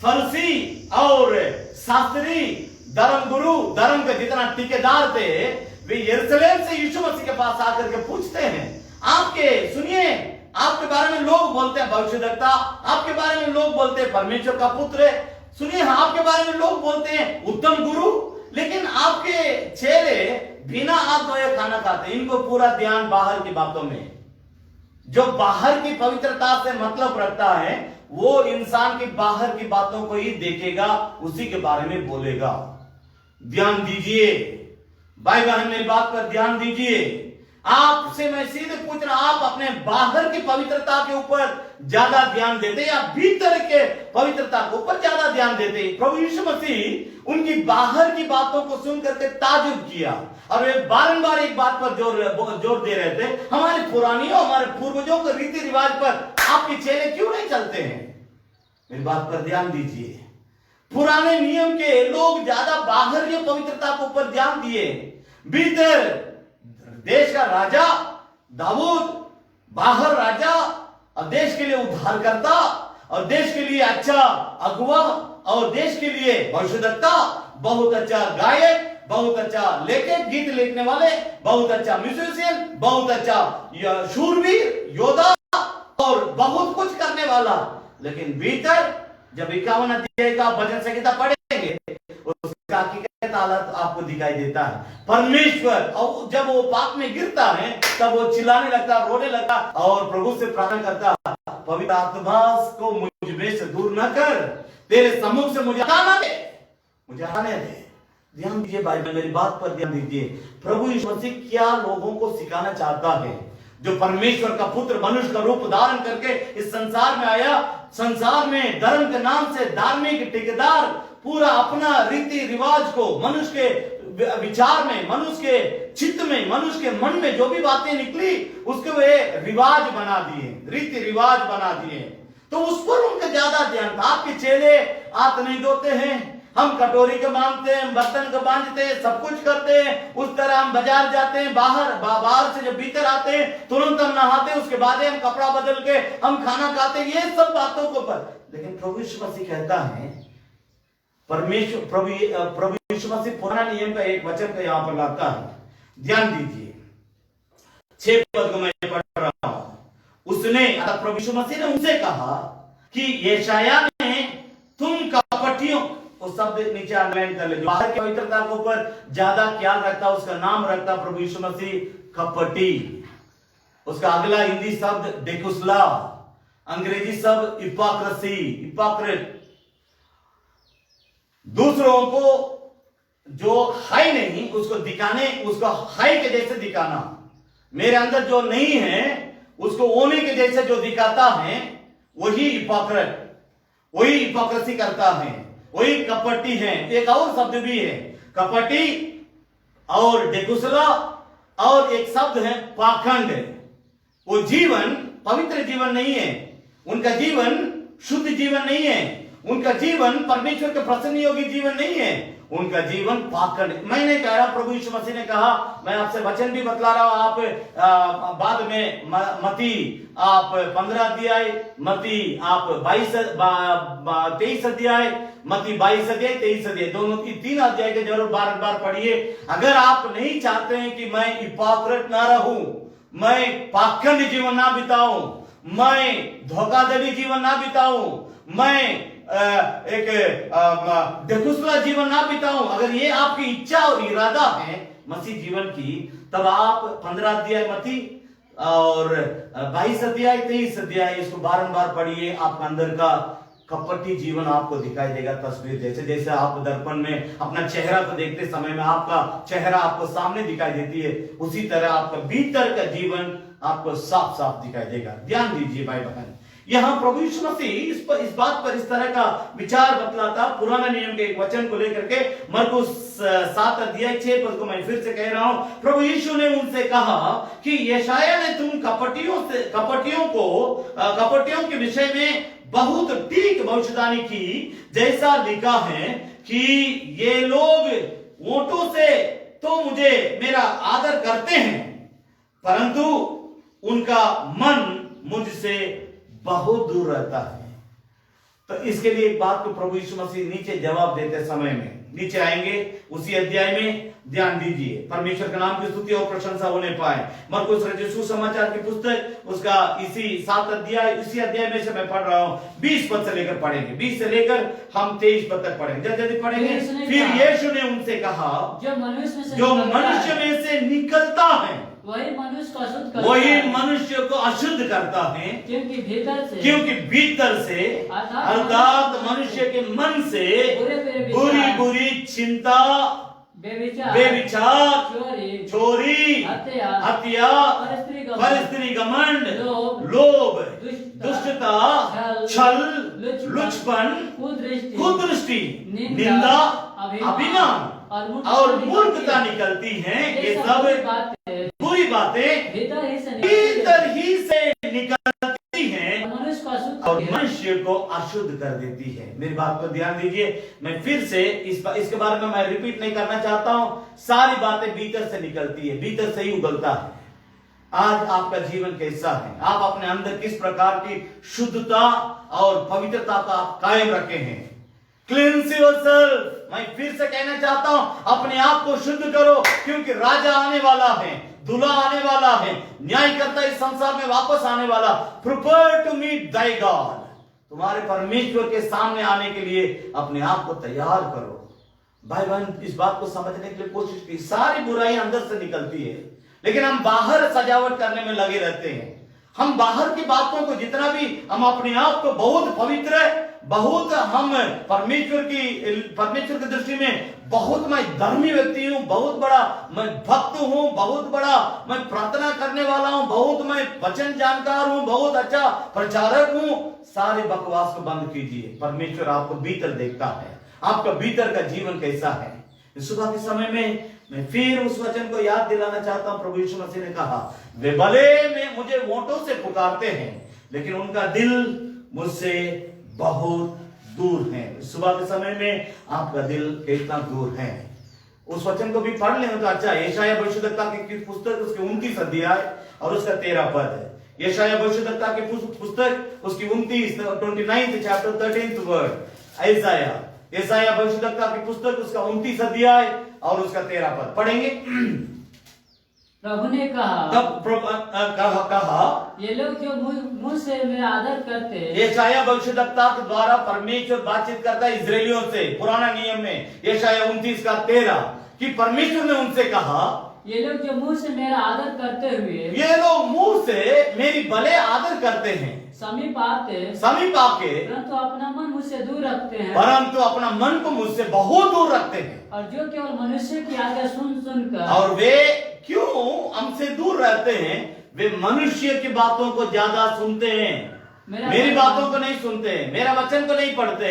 फरीसी और शास्त्री, धर्म गुरु, धर्म के जितना ठेकेदार थे, वे यरूशलेम से यीशु मसीह के पास आकर के पूछते हैं, आपके सुनिए, आपके बारे में लोग बोलते हैं भविष्यद्वक्ता, आपके बारे में लोग बोलते हैं परमेश्वर का पुत्र है, सुनिए आपके बारे में लोग बोलते हैं उत्तम गुरु, लेकिन आपके चेहरे बिना हाथ धोए खाना खाते हैं। इनको पूरा ध्यान बाहर की बातों में, जो बाहर की पवित्रता से मतलब रखता है वो इंसान की बाहर की बातों को ही देखेगा, उसी के बारे में बोलेगा। ध्यान दीजिए भाई बहन, मेरी बात पर ध्यान दीजिए। आपसे मैं सीधे पूछ रहा, आप अपने बाहर की पवित्रता के ऊपर ज्यादा ध्यान देते या भीतर के पवित्रता के ऊपर ज्यादा ध्यान देते? प्रभु यीशु मसीह उनकी बाहर की बातों को सुन करके ताजुब किया और वे बारंबार एक बात पर जोर दे रहे थे, हमारे पुरानियों, हमारे पूर्वजों के रीति रिवाज पर आपके चेले क्यों नहीं चलते हैं? मेरी बात पर ध्यान दीजिए। पुराने नियम के लोग ज्यादा बाहर की पवित्रता के ऊपर ध्यान दिए, भीतर देश का राजा दाऊद, बाहर राजा और देश के लिए उद्धार करता और देश के लिए अच्छा अगुवा और देश के लिए भविष्यद्वक्ता, बहुत अच्छा गायक, बहुत अच्छा लेखक, गीत लिखने वाले, बहुत अच्छा म्यूजिशियन, बहुत अच्छा शूरवीर योद्धा और बहुत कुछ करने वाला। लेकिन भीतर जब 51 अध्याय का भजन संहिता पढ़ेंगे उसका हकीकत हालत आपको दिखाई देता है। परमेश्वर और जब वो पाप में गिरता है तब वो चिल्लाने लगता, रोने लगता और प्रभु से प्रार्थना करता, पवित्र आत्मा को मुझ में से दूर न कर, तेरे सम्मुख से मुझे आने दे, मुझे आने दे। ध्यान दीजिए भाई, मेरी बात पर ध्यान दीजिए। प्रभु यीशु मसीह क्या लोगों को सिखाना चाहता है? जो परमेश्वर का पुत्र मनुष्य का रूप धारण करके इस संसार में आया, संसार में धर्म के नाम से धार्मिक ठेकेदार पूरा अपना रीति रिवाज को मनुष्य के विचार में, मनुष्य के चित्त में, मनुष्य के मन में जो भी बातें निकली उसके वे रिवाज बना दिए, रीति रिवाज बना दिए। तो उस पर उनका ज्यादा ध्यान था। आपके चेले हाथ नहीं धोते हैं, हम कटोरी को बांधते हैं, बर्तन को बांधते हैं, सब कुछ करते हैं। उस तरह हम बाजार जाते हैं, बाहर से जब भीतर आते हैं तुरंत हम नहाते हैं, उसके बाद हम कपड़ा बदल के हम खाना खाते हैं, ये सब बातों को पर। लेकिन प्रभु यीशु मसीह कहता है, प्रभु यीशु मसीह पुराना नियम का एक वचन को यहां पर लाता है। ध्यान दीजिए, 6 पद को मैं पढ़ रहा हूं। उसने, प्रभु यीशु मसीह ने उनसे कहा कि यशायाह ने तुम कपटियों, उस शब्द नीचे अंडरलाइन कर ले, जो बाहर की पवित्रता के ऊपर ज्यादा ख्याल रखता, उसका नाम रखता प्रभु यीशु मसीह कपटी। उसका अगला हिंदी शब्द डेकुसला, अंग्रेजी शब्द हिपोक्रेसी, हिपोक्रेट। दूसरों को जो हाई नहीं उसको दिखाने, उसको हाई के जैसे दिखाना, मेरे अंदर जो नहीं है उसको होने के जैसे जो दिखाता है वही हिपोक्रेट, वही हिपोक्रेसी करता है, वही कपटी है। एक और शब्द भी है कपटी और डेकुसला, और एक शब्द है पाखंड। वो जीवन पवित्र जीवन नहीं है, उनका जीवन शुद्ध जीवन नहीं है, उनका जीवन परमेश्वर के प्रसन्न योगी जीवन नहीं है, उनका जीवन पाखंड। मैंने कहा, प्रभु यीशु मसीह ने कहा, मैं आपसे वचन भी बतला रहा हूं, आप बाद में मती आप 15 अध्याय, मती आप 23 अध्याय, मती 22 अध्याय, 23 अध्याय, दोनों की 3 अध्याय के जरूर बार बार पढ़िए। अगर आप नहीं चाहते हैं कि मैं हिपोक्रेट ना रहूं, मैं पाखंड जीवन ना बिताऊं, मैं धोखाधड़ी जीवन ना बिताऊं, मैं एक डेकुसला जीवन ना बिताऊं, अगर ये आपकी इच्छा और इरादा है मसीह जीवन की, तब आप 15 अध्याय मती और 22 अध्याय, 23 अध्याय इसको बारंबार पढ़िए। आपका अंदर का कपटी जीवन आपको दिखाई देगा। तस्वीर जैसे जैसे आप दर्पण में अपना चेहरा को देखते समय में आपका चेहरा आपको सामने दिखाई देती है, उसी तरह आपका भीतर का जीवन आपको साफ साफ दिखाई देगा। ध्यान दीजिए भाई बहन, यहां प्रभु यीशु मसीह इस बात पर इस तरह का विचार बतलाता, पुराना नियम के एक वचन को लेकर के। मरकुस 7 अध्याय 6 पद को मैं फिर से कह रहा हूं। प्रभु यीशु ने उनसे कहा कि यशायाह ने तुम कपटियों के विषय में बहुत ठीक भविष्यवाणी की, जैसा लिखा है कि ये लोग ओंठों से तो मुझे मेरा आदर करते हैं, परंतु उनका मन मुझसे बहुत दूर रहता है। तो इसके लिए एक बात को प्रभु यीशु मसीह नीचे जवाब देते समय में, नीचे आएंगे उसी अध्याय में, ध्यान दीजिए, परमेश्वर के नाम की स्तुति और प्रशंसा होने पाए। मरकुस रचित सुसमाचार की पुस्तक उसका इसी 7 अध्याय, इसी अध्याय में से मैं पढ़ रहा हूं, 20 पद से लेकर पढ़ेंगे, 20 से लेकर हम 23 पद तक पढ़ेंगे, जल्दी पढ़ेंगे। फिर यीशु ने उनसे कहा, जो मनुष्य में से निकलता है वही मनुष्य को अशुद्ध करता है, क्योंकि भीतर से अर्थात मनुष्य के मन से बुरी बुरी चिंता, बेविचार, चोरी, हत्या, परस्त्री घमंड, लोभ, दुष्टता, छल, लुचपन, कुदृष्टि, निंदा, अभिमान और मूर्खता निकलती हैं। ये सब बुरी बातें भीतर ही से निकलती हैं और मनुष्य को अशुद्ध कर देती है। मेरी बात को ध्यान दीजिए, मैं फिर से इसके बारे में मैं रिपीट नहीं करना चाहता हूं। सारी बातें भीतर से निकलती है, भीतर से ही उगलता है। आज आपका जीवन कैसा है? आप अपने अंदर किस प्रकार की शुद्धता और पवित्रता का आप कायम रखे हैं? क्लींस योरसेल्फ। मैं फिर से कहना चाहता हूं, अपने आप को शुद्ध करो, क्योंकि राजा आने वाला है, दूल्हा आने वाला है, न्यायकर्ता इस संसार में वापस आने वाला। Prepare to meet thy God. तुम्हारे परमेश्वर के सामने आने के लिए अपने आप को तैयार करो। भाई बहन, इस बात को समझने के लिए कोशिश की। सारी बुराई अंदर से निकलती है, लेकिन हम बाहर सजावट करने में लगे रहते हैं। हम बाहर की बातों को जितना भी हम अपने आप को बहुत पवित्र, बहुत हम परमेश्वर की दृष्टि में बहुत मैं धर्मी व्यक्ति हूं, बहुत बड़ा मैं भक्त हूं, बहुत बड़ा मैं प्रार्थना करने वाला हूं, बहुत मैं वचन जानकार हूं, बहुत अच्छा प्रचारक हूं, सारे बकवास को बंद कीजिए। परमेश्वर आपको भीतर देखता है, आपका भीतर का जीवन कैसा है। सुबह के समय में मैं फिर उस वचन को याद दिलाना चाहता हूं। प्रभु यीशु मसीह ने कहा, वे भले में मुझे होठों से पुकारते हैं, लेकिन उनका दिल मुझसे बहुत दूर है। सुबह के समय में आपका दिल कितना दूर है, उस वचन को भी पढ़ लें तो अच्छा। यशायाह भविष्यद्वक्ता की पुस्तक उसके 29 अध्याय और उसका 13 पद है। यशायाह भविष्यद्वक्ता की पुस्तक उसकी 29 चैप्टर 13th वर्ड। यशायाह भविष्यद्वक्ता की पुस्तक उसका 29 अध्याय और उसका 13 पद पढ़ेंगे। प्रभु ने कहा, ये लोग जो मुंह से मेरा आदर करते हैं। यशायाह भविष्यद्वक्ता के द्वारा परमेश्वर बातचीत करता है इजरायलियों से पुराना नियम में, यशायाह 29 का 13, कि परमेश्वर ने उनसे कहा, ये लोग जो मुंह से मेरा आदर करते हुए, ये लोग मुंह से मेरी भले आदर करते हैं, समीप आके, परंतु अपना मन मुझसे दूर रखते हैं, परंतु अपना मन को मुझसे बहुत दूर रखते हैं। और जो केवल मनुष्य की आज्ञा सुनकर, और वे क्यों हमसे दूर रहते हैं? वे मनुष्य की बातों को ज्यादा सुनते हैं, मेरी बातों को नहीं सुनते, मेरा वचन को नहीं पढ़ते।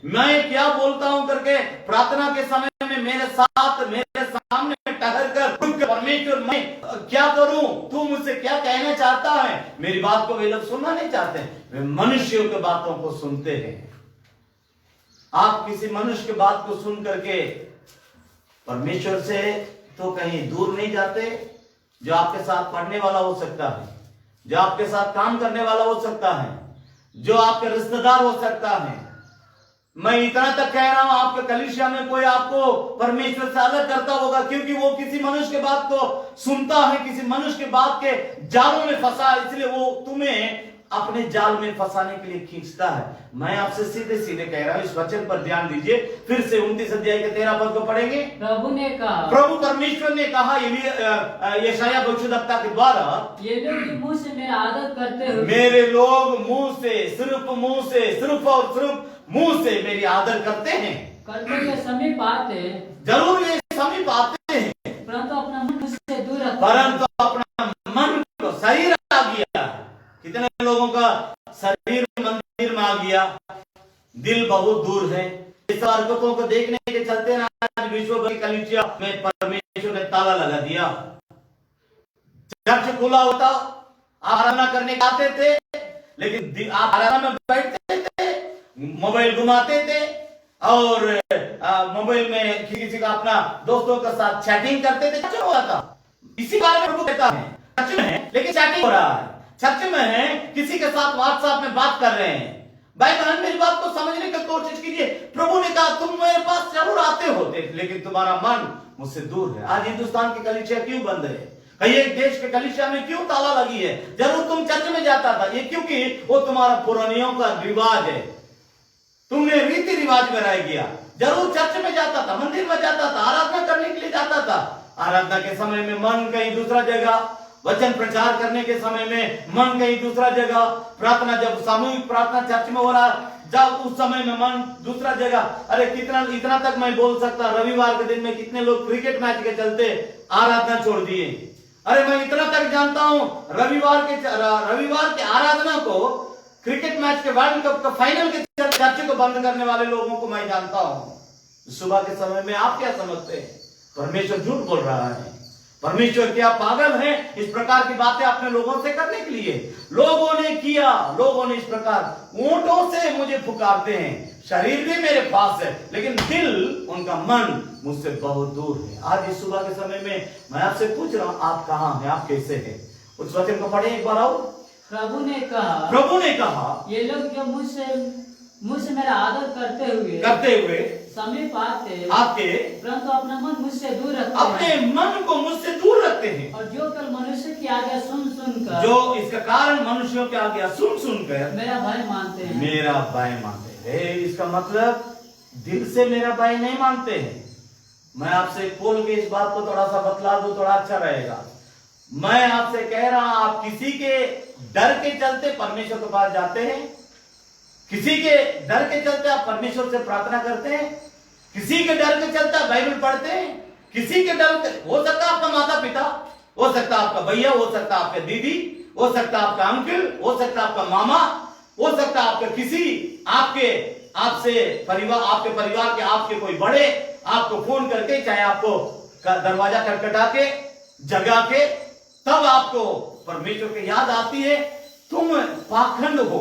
मैं क्या बोलता हूं करके प्रार्थना के समय में मेरे सामने ठहर कर परमेश्वर मैं क्या करूं, तू मुझसे क्या कहना चाहता है, मेरी बात को वे लोग सुनना नहीं चाहते। वे मनुष्यों की बातों को सुनते हैं। आप किसी मनुष्य की बात को सुन करके परमेश्वर से तो कहीं दूर नहीं जाते। जो आपके साथ पढ़ने वाला हो सकता है, जो आपके साथ काम करने वाला हो सकता है, जो आपके रिश्तेदार हो सकता है। मैं इतना तक कह रहा हूं, आपके कलीसिया में कोई आपको परमेश्वर से अलग करता होगा, क्योंकि वो किसी मनुष्य के बात को सुनता है, किसी मनुष्य के बात के जालों में फंसा, इसलिए वो तुम्हें अपने जाल में फंसाने के लिए खींचता है। मैं आपसे सीधे सीधे कह रहा हूं, इस वचन पर ध्यान दीजिए। फिर से 29 अध्याय के 13 पद को पढ़ेंगे। प्रभु परमेश्वर ने कहा यशायाह भविष्यद्वक्ता के द्वारा, ये लोग मुंह से मेरा आदर करते हुए, मेरे लोग मुंह से सिर्फ मुंह से मेरी आदर करते हैं, समीप आते, जरूर ये समीप आते हैं, परंतु अपना मन मुझसे दूर रखते, परंतु अपना मन को शरीर आ गया। कितने लोगों का शरीर मंदिर में आ गया, दिल बहुत दूर है। इस हरकतों को देखने के चलते ना आज विश्व भर की कलीसिया में परमेश्वर ने ताला लगा दिया। चर्च खुला होता, आराधना करने आते थे, लेकिन आप आराधना में बैठते थे, मोबाइल घुमाते थे और मोबाइल में किसी का अपना दोस्तों के साथ चैटिंग करते थे। क्या हुआ था? इसी बारे में प्रभु कहता है, चर्च में है लेकिन चैटिंग हो रहा है, चर्च में है किसी के साथ व्हाट्सएप में बात कर रहे हैं। भाई बहन मेरी बात को समझने की कोशिश कीजिए। प्रभु ने कहा तुम मेरे पास जरूर आते होते लेकिन तुम्हारा मन मुझसे दूर है। आज हिंदुस्तान की कलीसिया क्यों बंद है? कई एक देश के कलीसिया में क्यों ताला लगी है? जरूर तुम चर्च में जाता था, ये क्योंकि वो तुम्हारा पुरानियों का रिवाज है, तुमने रीति रिवाज में रह गया। जरूर चर्च में जाता था, मंदिर में जाता था, आराधना करने के लिए जाता था। आराधना के समय में मन कहीं दूसरा जगह, वचन प्रचार करने के समय में मन कहीं दूसरा जगह, प्रार्थना जब सामूहिक प्रार्थना चर्च में हो रहा जब उस समय में मन दूसरा जगह। अरे कितना इतना तक मैं बोल सकता, रविवार के दिन में कितने लोग क्रिकेट मैच के चलते आराधना छोड़ दिए। अरे मैं इतना तक जानता हूं रविवार के आराधना को क्रिकेट मैच के वर्ल्ड कप का फाइनल के चर्च को बंद करने वाले लोगों को मैं जानता हूं। सुबह के समय में आप क्या समझते हैं? परमेश्वर झूठ बोल रहा है। परमेश्वर क्या पागल है इस प्रकार की बातें अपने लोगों से करने के लिए? लोगों ने किया, लोगों ने इस प्रकार ऊंटों से मुझे पुकारते हैं, शरीर भी मेरे पास है लेकिन दिल उनका मन मुझसे बहुत दूर है। आज इस सुबह के समय में मैं आपसे पूछ रहा हूं, आप कहां हैं? आप कैसे हैं? उस वचन को पढ़े एक बार आओ। प्रभु ने कहा ये लोग जो मुझसे मेरा आदर करते हुए समीप आते परंतु अपना मन मुझसे दूर रखते अपने हैं। मन को मुझसे दूर रखते हैं। और जो कर मनुष्य की आज्ञा सुन जो इसका कारण मनुष्यों की आज्ञा सुनकर मेरा भय मानते हैं। मेरा भय मानते हैं। इसका मतलब दिल से मेरा भय नहीं मानते हैं। मैं आपसे खोल के इस बात को थोड़ा सा बतला दूं, थोड़ा अच्छा रहेगा। मैं आपसे कह रहा हूं, आप किसी के डर के चलते परमेश्वर के पास जाते हैं, किसी के डर के चलते आप परमेश्वर से प्रार्थना करते हैं, किसी के डर के चलते आप बाइबल पढ़ते हैं, किसी के डर हो सकता है आपका माता पिता, हो सकता है आपका भैया, हो सकता है आपका दीदी, हो सकता है आपका अंकल, हो सकता है आपका मामा, हो सकता है आपका किसी आपके परिवार के आपके कोई बड़े आपको फोन करके, चाहे आपको दरवाजा खटखटा के जगा के, तब आपको परमेश्वर की याद आती है। तुम पाखंड हो।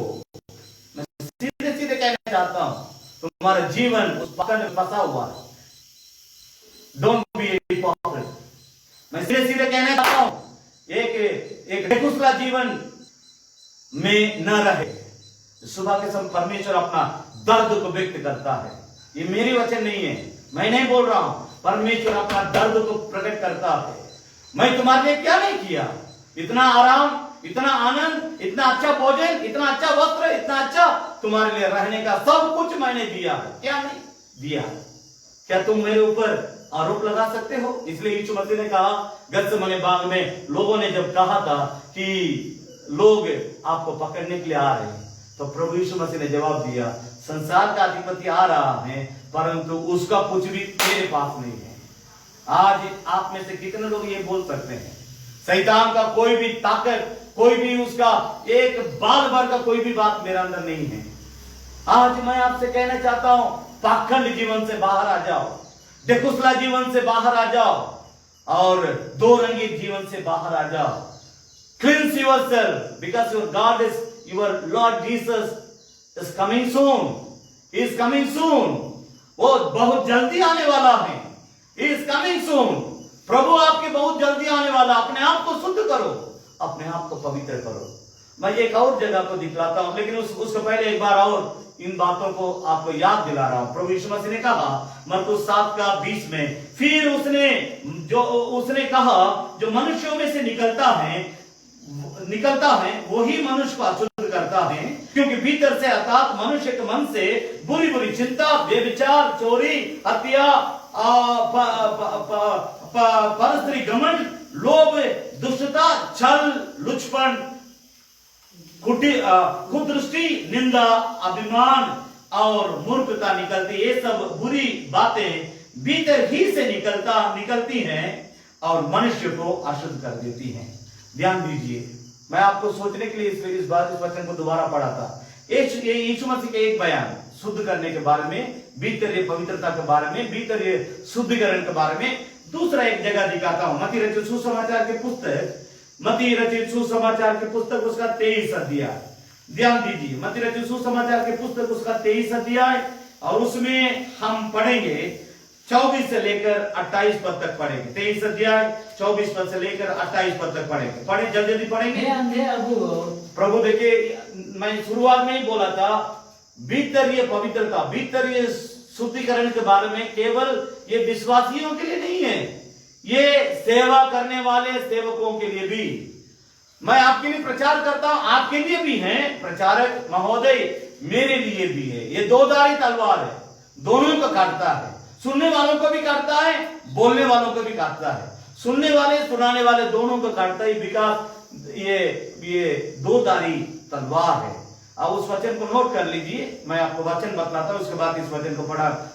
मैं सीधे सीधे कहना चाहता हूं, तुम्हारा जीवन उस पाखंड में फंसा हुआ है। Don't be A hypocrite. मैं सीधे सीधे कहना चाहता हूं, एक बेगुसला जीवन में न रहे। सुबह के समय परमेश्वर अपना दर्द को व्यक्त करता है। ये मेरी वचन नहीं है, मैं नहीं बोल रहा हूं, परमेश्वर अपना दर्द को प्रकट करता है। मैं तुम्हारे लिए क्या नहीं किया? इतना आराम, इतना आनंद, इतना अच्छा भोजन, इतना अच्छा वस्त्र, इतना अच्छा तुम्हारे लिए रहने का सब कुछ मैंने दिया है। क्या नहीं दिया? क्या तुम मेरे ऊपर आरोप लगा सकते हो? इसलिए यीशु मसीह ने कहा गत्सेमने बाग में, लोगों ने जब कहा था कि लोग आपको पकड़ने के लिए आ रहे हैं, तो प्रभु यीशु मसीह ने जवाब दिया, संसार का अधिपति आ रहा है परंतु उसका कुछ भी मेरे पास नहीं है। आज आप में से कितने लोग ये बोल सकते हैं, शैतान का कोई भी ताकत, कोई भी उसका एक बाल भर का कोई भी बात मेरे अंदर नहीं है। आज मैं आपसे कहना चाहता हूं, पाखंड जीवन से बाहर आ जाओ, बेगुसला जीवन से बाहर आ जाओ और दो रंगी जीवन से बाहर आ जाओ। क्लींस yourself because your God is, your Lord Jesus is coming soon, is coming soon. वो बहुत जल्दी आने वाला है, इज कमिंग सून। प्रभु आपके बहुत जल्दी आने वाला। अपने आप को शुद्ध करो, अपने आप को पवित्र करो। मैं एक और जगह को दिखलाता हूं, लेकिन उसके पहले एक बार और इन बातों को आपको याद दिला रहा हूं। प्रभु यीशु मसीह ने कहा मरकुस 7:20 में, फिर उसने कहा जो मनुष्यों में से निकलता है वही मनुष्य को अशुद्ध करता है, क्योंकि भीतर से अर्थात मनुष्य के मन से बुरी बुरी चिंता, व्यभिचार, चोरी, हत्या, परस्त्री घमंड, लोभ, दुष्टता, छल, लुचपन, कुदृष्टि, निंदा, अभिमान और मूर्खता निकलती। ये सब बुरी बातें भीतर ही से निकलती हैं और मनुष्य को अशुद्ध कर देती हैं। ध्यान दीजिए, मैं आपको सोचने के लिए इस वचन को दोबारा पढ़ा था। यीशु मसीह के एक बयान शुद्ध करने के बारे में, भीतर पवित्रता के बारे में, भीतर शुद्धिकरण के बारे में। दूसरा एक जगह दिखाता हूं, मत्ती रचित सुसमाचार की पुस्तक उसका 23 अध्याय। ध्यान दीजिए, मत्ती रचित सुसमाचार की पुस्तक उसका 23 अध्याय, और उसमें हम पढ़ेंगे 24 से लेकर 28 पद तक पढ़ेंगे। 23 अध्याय 24 पद से लेकर 28 पद तक पढ़ेंगे। पढ़े, जल्दी जल्दी पढ़ेंगे। हे अंधे अगुओ, प्रभु देखिए, मैं शुरुआत में ही बोला था, भीतर ये पवित्रता, भीतर ये शुद्धिकरण के बारे में केवल ये विश्वासियों के लिए नहीं है, ये सेवा करने वाले सेवकों के लिए भी। मैं आपके लिए प्रचार करता हूं, आपके लिए भी है, प्रचारक महोदय मेरे लिए भी है। ये दो धारी तलवार है, दोनों को काटता है, सुनने वालों को भी काटता है, बोलने वालों को भी काटता है। सुनने वाले सुनाने वाले दोनों को काटता है। विकास ये दो धारी तलवार है। अब उस वचन को नोट कर लीजिए, मैं आपको वचन बतलाता हूं, उसके बाद इस वचन को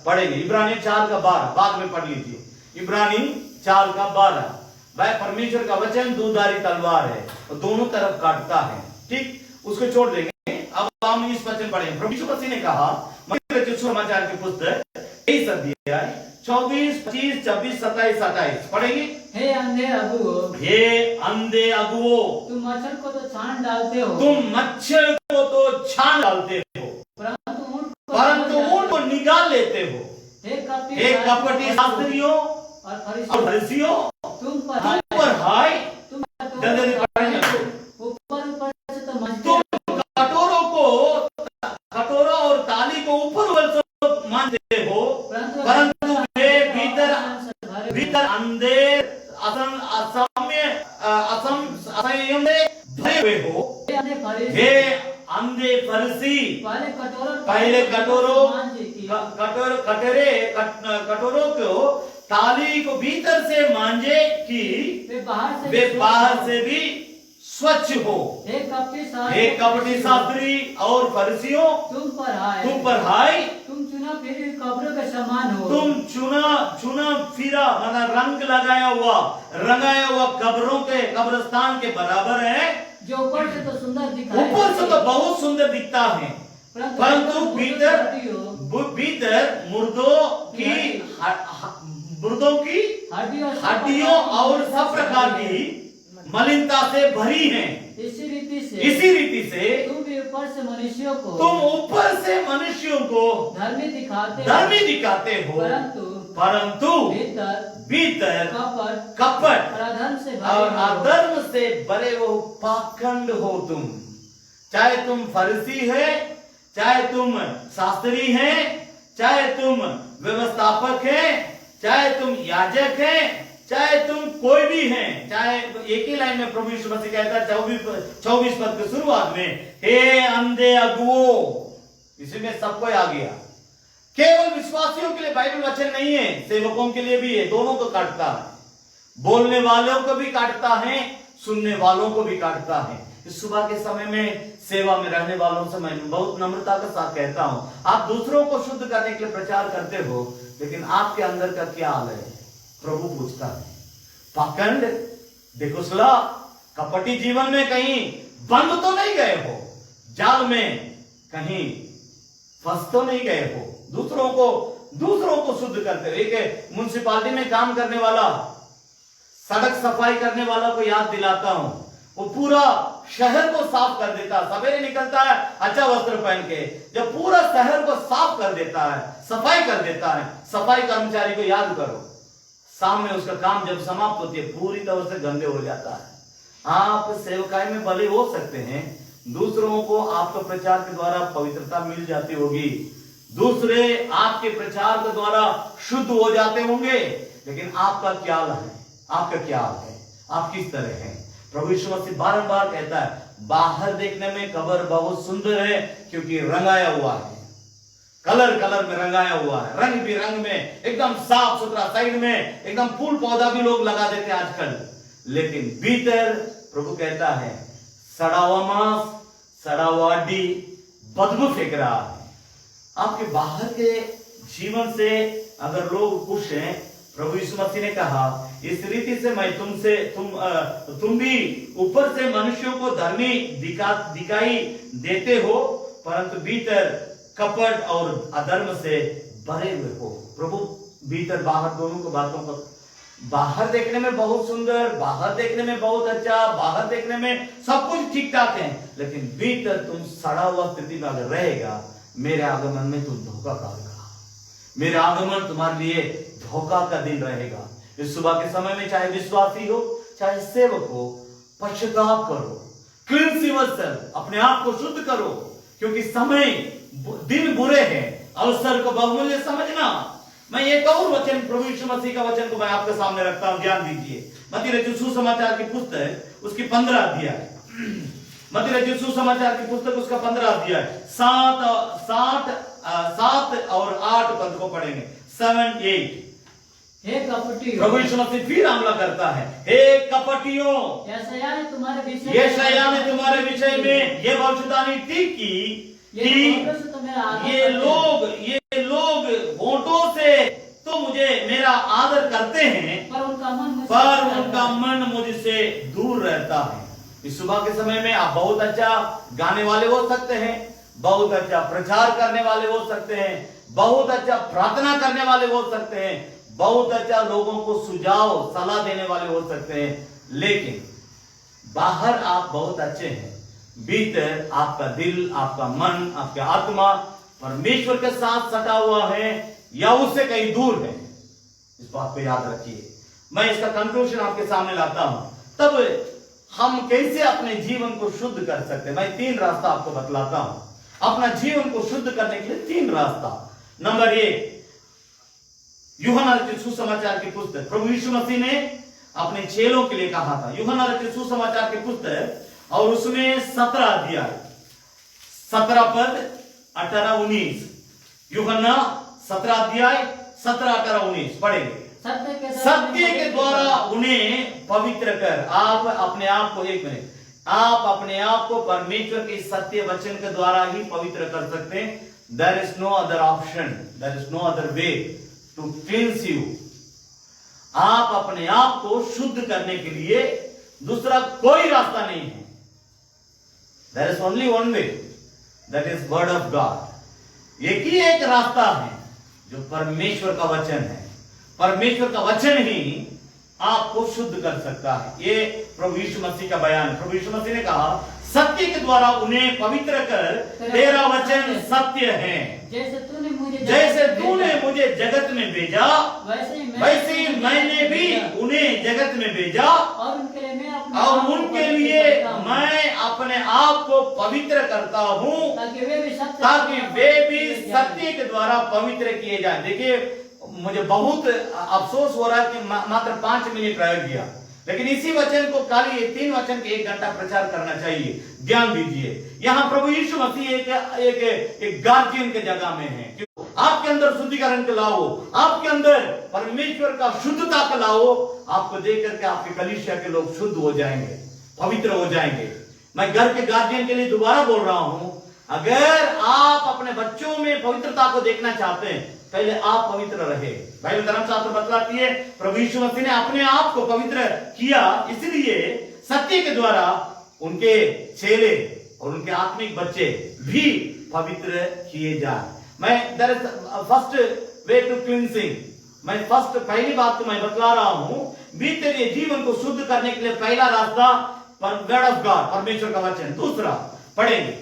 पढ़ेंगे। इब्रानी 4:12 बाद में पढ़ लीजिए। इब्रानी 4:12 भाई, परमेश्वर का वचन दूधारी तलवार है और दोनों तरफ काटता है। ठीक, उसको छोड़ देंगे। अब हम इस वचन पढ़ेंगे। प्रभु यीशु मसीह ने कहा, मत्ती समाचार की पुस्तक 23 अध्याय 24, 25, 26, 27, 28 पढ़ेंगे। हे अंधे अगुओ, हे अंधे अगुओ, तुम मच्छर को तो छान डालते हो, तुम मच्छर को तो छान डालते हो, परंतु ऊंट को निकाल लेते हो। हे कपटी शास्त्रियों और फरीसियों, तुम पर हाय। जल्दी पढ़ेंगे। ऊपर से तो तुम कटोरों और ताली को ऊपर से मानते हो, परंतु वे भीतर अंधे असंयम में भरे हुए हो। हे अंधे फरीसी, पहले कटोरों को ताली को भीतर से मांजे कि वे बाहर से भी स्वच्छ हो। हे कपटी शास्त्री और फरीसियों, तुम पर हाय। तुम चुना फिरे कब्रों के समान हो। तुम चुना फिरा मतलब रंगाया हुआ कब्रों के कब्रिस्तान के बराबर है, जो ऊपर से तो सुंदर दिखता है, ऊपर से तो बहुत सुंदर दिखता है, परंतु भीतर मुर्दों की हड्डियों और सब प्रकार की मलिनता से भरी हैं। इसी रीति से तुम भी ऊपर से मनुष्यों को धर्मी दिखाते हो, परंतु भीतर कपट और अधर्म से भरे वो पाखंड हो तुम। चाहे तुम फरीसी है, चाहे तुम शास्त्री हैं, चाहे तुम व्यवस्थापक हैं, चाहे तुम याजक हैं, चाहे तुम कोई भी हैं, चाहे एक ही लाइन में प्रभु यीशु मसीह कहता है 24 पद की शुरुआत में, हे अंधे अगुओ, इसमें सबको आ गया। केवल विश्वासियों के लिए बाइबल वचन नहीं है, सेवकों के लिए भी है, दोनों को काटता है। बोलने वालों को भी काटता है, सुनने वालों को भी काटता है। इस सुबह के समय में सेवा में रहने वालों से मैं बहुत नम्रता के साथ कहता हूं, आप दूसरों को शुद्ध करने के लिए प्रचार करते हो, लेकिन आपके अंदर का क्या हाल है? प्रभु पूछता है। पाखंड, बेगुसला, कपटी जीवन में कहीं बंद तो नहीं गए हो, जाल में कहीं फंस तो नहीं गए हो, दूसरों को शुद्ध करते हो। एक म्युनिसिपालिटी में काम करने वाला, सड़क सफाई करने वाला को याद दिलाता हूं, वो पूरा शहर को साफ कर देता है। सवेरे निकलता है अच्छा वस्त्र पहन के, जब पूरा शहर को साफ कर देता है, सफाई कर देता है, सफाई कर्मचारी को याद करो, शाम में उसका काम जब समाप्त होती है पूरी तरह से गंदे हो जाता है। आप सेवकाई में भले हो सकते हैं, दूसरों को आपके प्रचार के द्वारा पवित्रता मिल जाती होगी, दूसरे आपके प्रचार के द्वारा शुद्ध हो जाते होंगे, लेकिन आपका क्या हाल है? आपका क्या हाल है? आप किस तरह हैं? प्रभु यीशु मसीह बारंबार कहता है, बाहर देखने में कब्र बहुत सुंदर है क्योंकि रंगाया हुआ है, कलर में रंगाया हुआ है, रंग बिरंग में एकदम साफ सुथरा, साइड में एकदम फूल पौधा भी लोग लगा देते हैं आजकल, लेकिन भीतर प्रभु कहता है सड़ा हुआ मांस, सड़ा हुआ हड्डी, बदबू फेंक रहा है। आपके बाहर के जीवन से अगर लोग खुश हैं, प्रभु यीशु मसीह ने कहा, इस रीति से मैं तुम भी ऊपर से मनुष्यों को धर्मी दिखाई देते हो, परंतु भीतर कपट और अधर्म से भरे हुए हो। प्रभु भीतर बाहर दोनों को बातों को, बाहर देखने में बहुत सुंदर, बाहर देखने में बहुत अच्छा, बाहर देखने में सब कुछ ठीक ठाक है, लेकिन भीतर तुम सड़ा हुआ स्थिति में अगर रहेगा, मेरे आगमन में तुम धोखा खाएगा। मेरा आगमन तुम्हारे लिए धोखा का दिन रहेगा। इस सुबह के समय में चाहे विश्वासी हो चाहे सेवक हो, पश्चाताप करो, क्लींस योरसेल्फ, अपने आप को शुद्ध करो, क्योंकि समय दिन बुरे हैं। अवसर को बहुमूल्य समझना। मैं एक और वचन, प्रभु यीशु मसीह का वचन को मैं आपके सामने रखता हूं, ध्यान दीजिए। मत्ती रचित सुसमाचार की पुस्तक उसकी 15 अध्याय, मत्ती रचित सुसमाचार की पुस्तक उसका 15 अध्याय 7 और 8 पद को पढ़ेंगे। 7, 8। हे कपटियों, प्रभु यीशु मसीह फिर हमला करता है। हे कपटियों, यशायाह ने तुम्हारे विषय में ये भविष्यवाणी थी कि ये लोग होंठों से तो मुझे मेरा आदर करते हैं, पर उनका मन मुझसे दूर रहता है। इस सुबह के समय में आप बहुत अच्छा गाने वाले हो सकते हैं, बहुत अच्छा प्रचार करने वाले हो सकते हैं, बहुत अच्छा प्रार्थना करने वाले हो सकते हैं, बहुत अच्छा लोगों को सुझाव सलाह देने वाले हो सकते हैं, लेकिन बाहर आप बहुत अच्छे हैं, भीतर आपका दिल, आपका मन, आपका आत्मा परमेश्वर के साथ सटा हुआ है या उससे कहीं दूर है। इस बात को याद रखिए। मैं इसका कंक्लूजन आपके सामने लाता हूं। तब हम कैसे अपने जीवन को शुद्ध कर सकते हैं? मैं 3 रास्ता आपको बतलाता हूं। अपना जीवन को शुद्ध करने के लिए 3 रास्ता। नंबर 1, यूहन्ना रचित सुसमाचार की पुस्तक, प्रभु यीशु मसीह ने अपने चेलों के लिए कहा था। यूहन्ना रचित सुसमाचार की पुस्तक और उसमें 17 अध्याय 17 पद 18, 19। यूहन्ना 17 अध्याय 17, 18, 19 पढ़ेंगे। सत्य के द्वारा उन्हें पवित्र कर। आप अपने आप को, एक मिनट, आप अपने आप को परमेश्वर के सत्य वचन के द्वारा ही पवित्र कर सकते हैं। There is no other option, there is no other way to cleanse you. आप अपने आप को शुद्ध करने के लिए दूसरा कोई रास्ता नहीं है। There is only one way, that is word of God. एक ही एक रास्ता है जो परमेश्वर का वचन है। परमेश्वर का वचन ही आपको शुद्ध कर सकता है। ये प्रभु यीशु मसीह का बयान। प्रभु यीशु मसीह ने कहा, सत्य के द्वारा उन्हें पवित्र कर, तेरा वचन सत्य है। जैसे तूने मुझे जगत में भेजा, वैसे ही मैंने भी उन्हें जगत में भेजा, और उनके लिए मैं अपने आप को पवित्र करता हूँ, ताकि वे भी सत्य के द्वारा पवित्र किए जाए। देखिए, मुझे बहुत अफसोस हो रहा है कि मात्र 5 मिनट रह गया, लेकिन इसी वचन को खाली ये 3 वचन के 1 घंटा प्रचार करना चाहिए। ध्यान दीजिए, यहाँ प्रभु यीशु मसीह एक गार्जियन के जगह में है। आपके अंदर शुद्धिकरण को लाओ, आपके अंदर परमेश्वर का शुद्धता को लाओ। आपको देख करके आपके कलीसिया के लोग शुद्ध हो जाएंगे, पवित्र हो जाएंगे। मैं घर के गार्जियन के लिए दोबारा बोल रहा हूं, अगर आप अपने बच्चों में पवित्रता को देखना चाहते हैं, पहले आप पवित्र रहे। बाइबल धर्मशास्त्र बतलाती है, प्रभु यीशु मसीह ने अपने आप को पवित्र किया, इसलिए सत्य के द्वारा उनके चेले और उनके आत्मिक बच्चे भी पवित्र किए जाए। मैं फर्स्ट वे टू क्लींसिंग, मैं पहली बात तो मैं बतला रहा हूं, भीतर ये जीवन को शुद्ध करने के लिए पहला रास्ता वर्ड ऑफ गॉड, परमेश्वर का वचन। दूसरा पढ़ेंगे,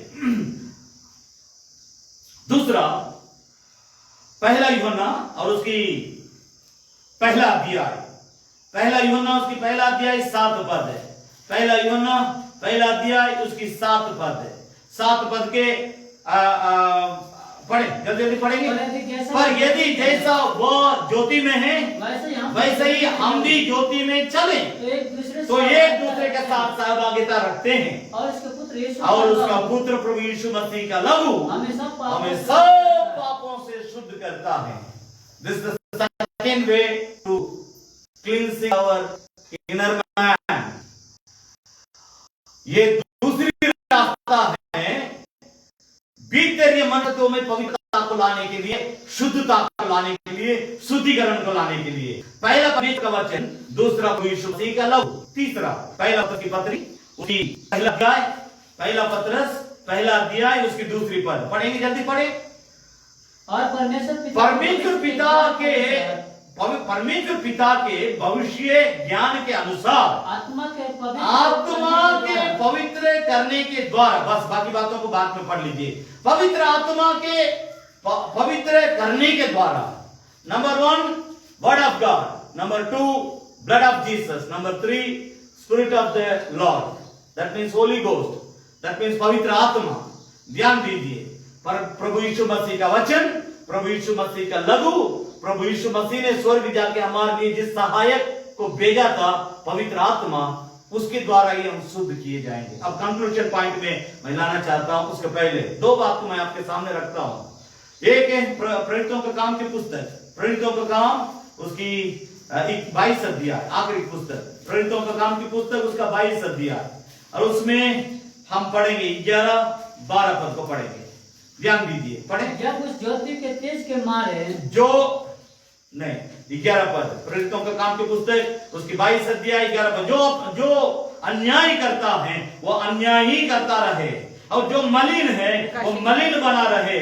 दूसरा पहला यूहन्ना और उसकी पहला अध्याय, पहला यूहन्ना उसकी पहला अध्याय 7 पद है। पहला यूहन्ना पहला अध्याय उसकी 7 पद है। 7 पद के पढ़े, जल्दी पढ़ेंगे। पर यदि जैसा वह ज्योति में है, वैसे ही हम भी ज्योति में चले, तो एक दूसरे के साथ सहभागिता रखते हैं, और उसका पुत्र प्रभु यीशु मसीह का लहू हमें सब पापों से शुद्ध करता है। This is the second way to cleansing our inner man. ये दूसरी रास्ता है भीतर ये मनों में पवित्रता को लाने के लिए, शुद्धता को लाने के लिए, शुद्धिकरण को लाने के लिए। पहला परमेश्वर का वचन, दूसरा प्रभु यीशु मसीह का लहू, तीसरा पहला पत्र की पत्री उसकी पहला अध्याय, पहला पत्रस पहला अध्याय उसकी दूसरी पद पढ़ेंगे, जल्दी पढ़े। और परमेश्वर पिता के भविष्य ज्ञान के अनुसार आत्मा के पवित्र करने के द्वारा, बस बाकी बातों को बाद में पढ़ लीजिए। पवित्र आत्मा के पवित्र करने के द्वारा number 1 word of God, number 2 blood of Jesus, number 3 spirit of the Lord, that means Holi ghost, that means पवित्र आत्मा। ध्यान दीजिए, पर प्रभु यीशु मसीह का वचन, प्रभु यीशु मसीह का लघु, प्रभु यीशु मसीह ने स्वर्ग जाके हमारे लिए जिस सहायक को भेजा था, पवित्र आत्मा, उसके द्वारा ही हम शुद्ध किए जाएंगे। अब कंक्लूजन पॉइंट में मैं लाना चाहता हूं, उसके पहले दो बात को मैं आपके सामने रखता हूं। एक है प्रेरितों के काम की पुस्तक, प्रेरितों का काम, उसकी 22 अध्याय, आखिरी पुस्तक, प्रेरितों का काम की पुस्तक, उसका 22 अध्याय, और उसमें हम पढ़ेंगे 11-12 पद को पढ़ेंगे। ध्यान दीजिए, पढ़े। जब उस ज्योति के तेज के मारे जो नहीं 11 पद, प्रेरितों के काम की पुस्तक उसकी 22 अध्याय 11 पद, जो अन्याय करता है वो अन्याय ही करता रहे, और जो मलिन है वो मलिन बना रहे।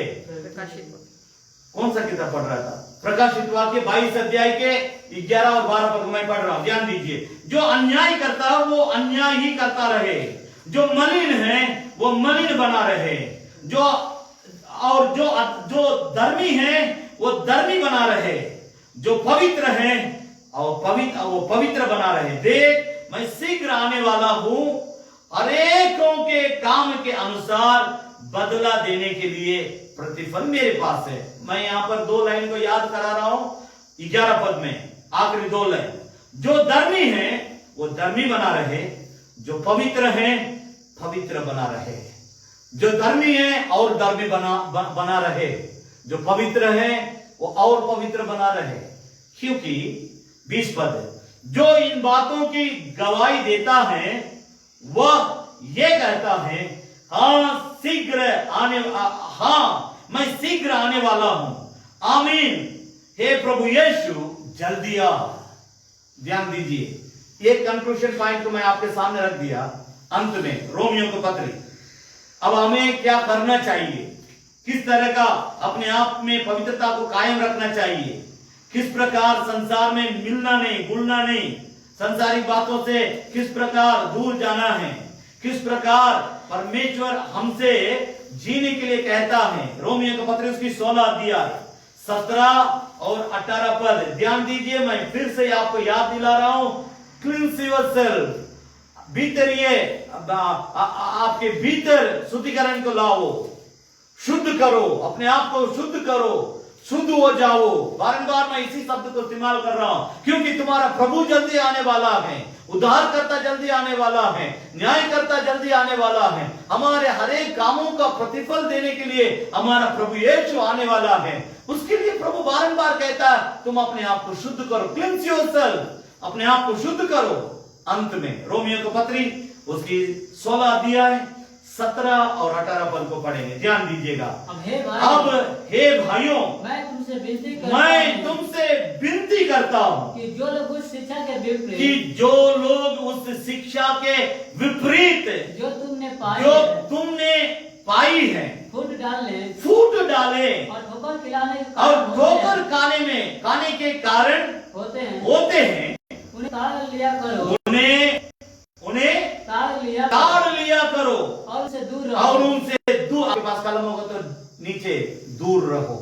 कौन सा किताब पढ़ रहा था? प्रकाशित वाक्य 22 अध्याय के 11 और 12 पद मैं पढ़ रहा हूं। ध्यान दीजिए, जो अन्याय करता है वो अन्याय ही करता रहे, जो मलिन है वो मलिन बना रहे, जो धर्मी है वो धर्मी बना रहे, जो पवित्र है और वो पवित्र बना रहे। देख, मैं शीघ्र आने वाला हूं, अनेकों के काम के अनुसार बदला देने के लिए प्रतिफल मेरे पास है। मैं यहां पर 2 लाइन को याद करा रहा हूं, 11 पद में आखिरी 2 लाइन, जो धर्मी है वो धर्मी बना रहे, जो पवित्र है पवित्र बना रहे, जो धर्मी है और धर्मी बना रहे, जो पवित्र है वो और पवित्र बना रहे। क्योंकि 20 पद, जो इन बातों की गवाही देता है वह ये कहता है, मैं शीघ्र आने वाला हूं, आमीन, हे प्रभु यीशु जल्दी आ। ध्यान दीजिए, ये कंक्लूजन पॉइंट को मैं आपके सामने रख दिया। अंत में रोमियो को पत्री, अब हमें क्या करना चाहिए, किस तरह का अपने आप में पवित्रता को कायम रखना चाहिए, किस प्रकार संसार में मिलना नहीं, गुलना नहीं, संसारिक बातों से किस प्रकार दूर जाना है, किस प्रकार परमेश्वर हमसे जीने के लिए कहता है। रोमियो का पत्र उसकी 16 अध्याय 17 और 18 पद, ध्यान दीजिए, मैं फिर से आपको याद दिला रहा हूं, क्लींस योरसेल्फ, भीतर ये आपके भीतर शुद्धिकरण को लाओ, शुद्ध करो, अपने आप को शुद्ध करो, शुद्ध हो जाओ। बारंबार मैं इसी शब्द को इस्तेमाल कर रहा हूं, क्योंकि तुम्हारा प्रभु जल्दी आने वाला है, उद्धारकर्ता जल्दी आने वाला है, न्यायकर्ता जल्दी आने वाला है, हमारे हर एक कामों का प्रतिफल देने के लिए हमारा प्रभु यीशु आने वाला है। उसके लिए प्रभु बारंबार कहता है, तुम अपने आप को शुद्ध करो, क्लींस योरसेल्फ, अपने आप को शुद्ध करो। अंत में रोमियो को पत्री उसकी 16 अध्याय 17 और 18 पद को पढ़ेंगे। ध्यान दीजिएगा। अब हे भाइयों, मैं तुमसे विनती करता हूं कि जो लोग उस शिक्षा के विपरीत जो तुमने पाई है फूट डाले और ठोकर खाने के कारण होते हैं, उन्हें ताड़ लिया करो, उन्हें ताड़ लिया करो और उनसे दूर आपके पास कलम होगा तो नीचे दूर रहो।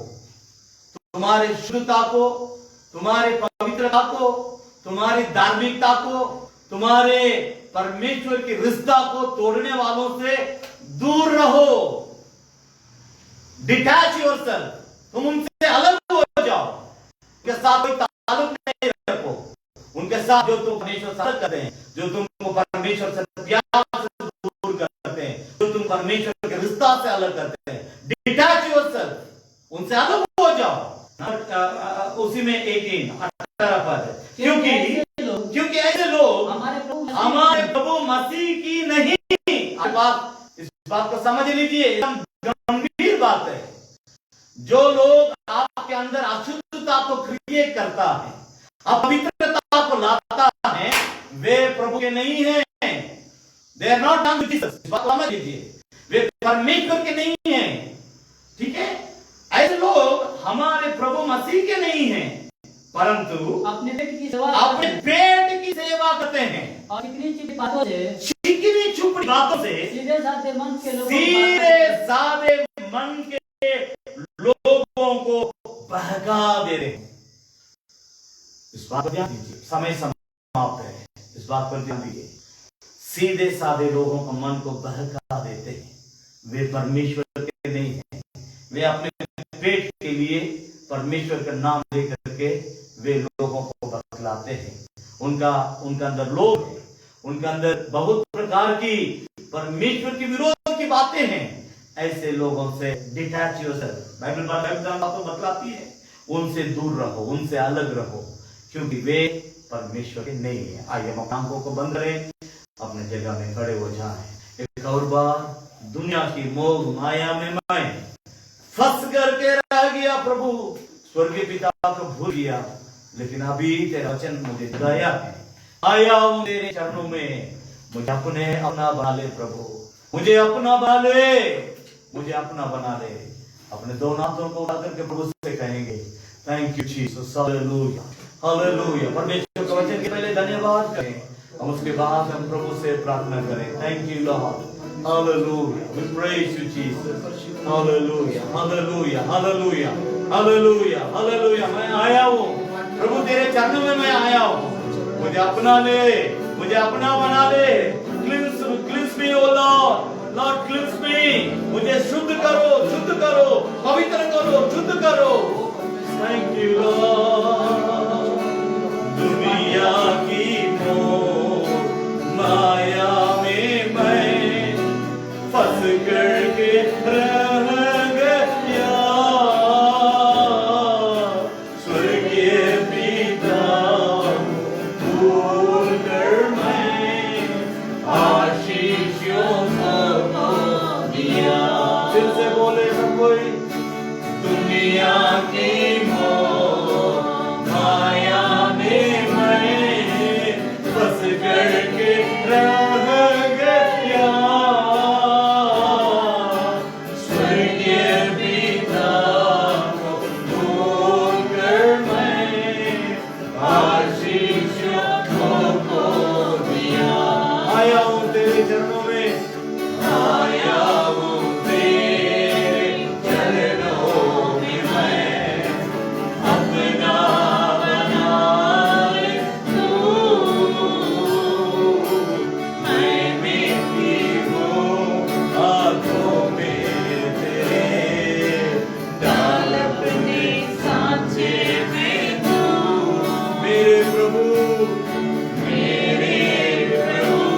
तुम्हारी शुद्धता को, तुम्हारी पवित्रता को, तुम्हारी धार्मिकता को, तुम्हारे परमेश्वर की रिश्ता को तोड़ने वालों से दूर रहो। डिटैच योरसेल्फ, तुम उनसे अलग हो जाओ, उनके साथ कोई ताल्लुक नहीं रखो, उनके साथ जो तुम परमेश्वर से अलग करते हैं, जो तुमको परमेश्वर से प्यार से दूर करते हैं, जो तुम परमेश्वर के रिश्ता से अलग करते हैं, डिटैच योरसेल्फ, उनसे अलग हो जाओ। उसी में 18 पद, क्योंकि ऐसे लोग हमारे प्रभु मसीह की नहीं। इस बात को समझ लीजिए, एकदम गंभीर बात है। जो लोग आपके अंदर अशुद्धता को क्रिएट करता है, अपवित्रता को लाता है, वे प्रभु के नहीं हैं। They are not done with Jesus. इस बात को समझ लीजिए, वे परमेश्वर के नहीं हैं। ठीक है, ऐसे लोग हमारे प्रभु मसीह के नहीं हैं, परंतु अपने पेट की सेवा करते हैं, और चिकनी चुपड़ी बातों से सीधे साधे मन के लोगों को बहका दे रहे हैं। इस बात पर ध्यान दीजिए, समय समाप्त है, इस बात पर ध्यान दीजिए। सीधे साधे लोगों का मन को बहका देते हैं, वे परमेश्वर के नहीं हैं। वे अपने पेट के लिए परमेश्वर का नाम लेकर के वे लोगों को बतलाते हैं। उनका अंदर लोभ है, उनका अंदर बहुत प्रकार की परमेश्वर के विरोध की बातें हैं। ऐसे लोगों से डिटैच योरसेल्फ, बाइबल आपको बतलाती है, उनसे दूर रहो, उनसे अलग रहो, क्योंकि वे परमेश्वर के नहीं है। आइए हम आंखों को बंद करें, अपने जगह में खड़े हो जाएं। एक और बार दुनिया की मोह माया में मैं फंस करके रह गया प्रभु, स्वर्गीय पिता को भूल गया, लेकिन अभी तेरा वचन मुझे दया है, आया हूं तेरे चरणों में, मुझे अपना बना ले प्रभु, मुझे अपना बना ले, मुझे अपना बना ले। अपने दोनों हाथों को उठा करके प्रभु से कहेंगे, thank you Jesus, hallelujah, hallelujah. परमेश्वर के वचन के पहले धन्यवाद करें, हम उसके बाद हम प्रभु से प्रार्थना करें। Thank you Lord, hallelujah, we praise you Jesus, hallelujah, hallelujah, hallelujah, hallelujah, hallelujah. मैं आया हूँ प्रभु, तेरे चरणों में मैं आया हूँ, मुझे अपना ले, मुझे अपना बना ले। क्लींस मी ओ लॉर्ड, लॉर्ड क्लींस मी, मुझे शुद्ध करो, शुद्ध करो, पवित्र करो, शुद्ध करो। Thank you Lord. दुनिया की मोह माया में मैं फंस करके रह गया, स्वर्गीय पिता भूल कर मैं आशीषों को दिया। फिर से बोले सब कोई, दुनिया की मोह माया में मैं फंस करके रह गया, स्वर्गीय पिता भूल कर मैं आशीषों को दिया। आया हूँ तेरे चरणों में, आया हूँ तेरे चरणों में मैं, अपना बना ले तू, मैं मिट्टी हूँ हाथों में तेरे, डाल अपने सांचे में तू, मेरे प्रभु, मेरे प्रभु,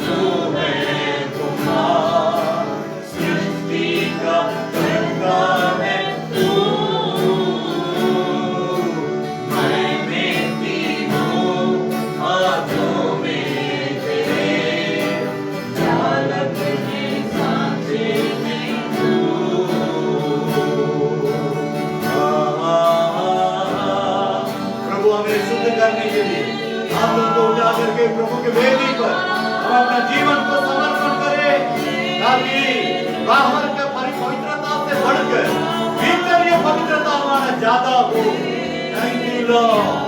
तू है कुमार, सृष्टि का करता है तू, मैं मिट्टी हूँ हाथों में तेरे, डाल अपने सांचे में तू। प्रभु हमें शुद्ध करने के लिए हम लोग को उठा करके प्रभु के वेदी पर हम अपना जीवन को समर्पण करें, ताकि बाहर के पवित्रता से बढ़कर भीतर ये पवित्रता हमारा ज्यादा हो। Thank you Lord.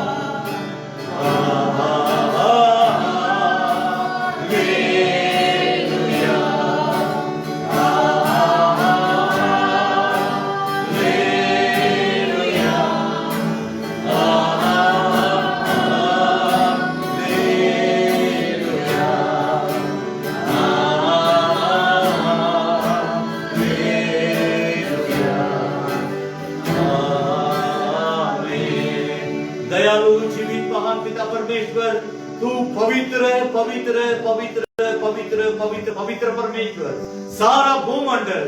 दयालु जीवित महान पिता परमेश्वर, तू पवित्र है, पवित्र है, पवित्र है, पवित्र, पवित्र, पवित्र परमेश्वर। सारा भूमंडल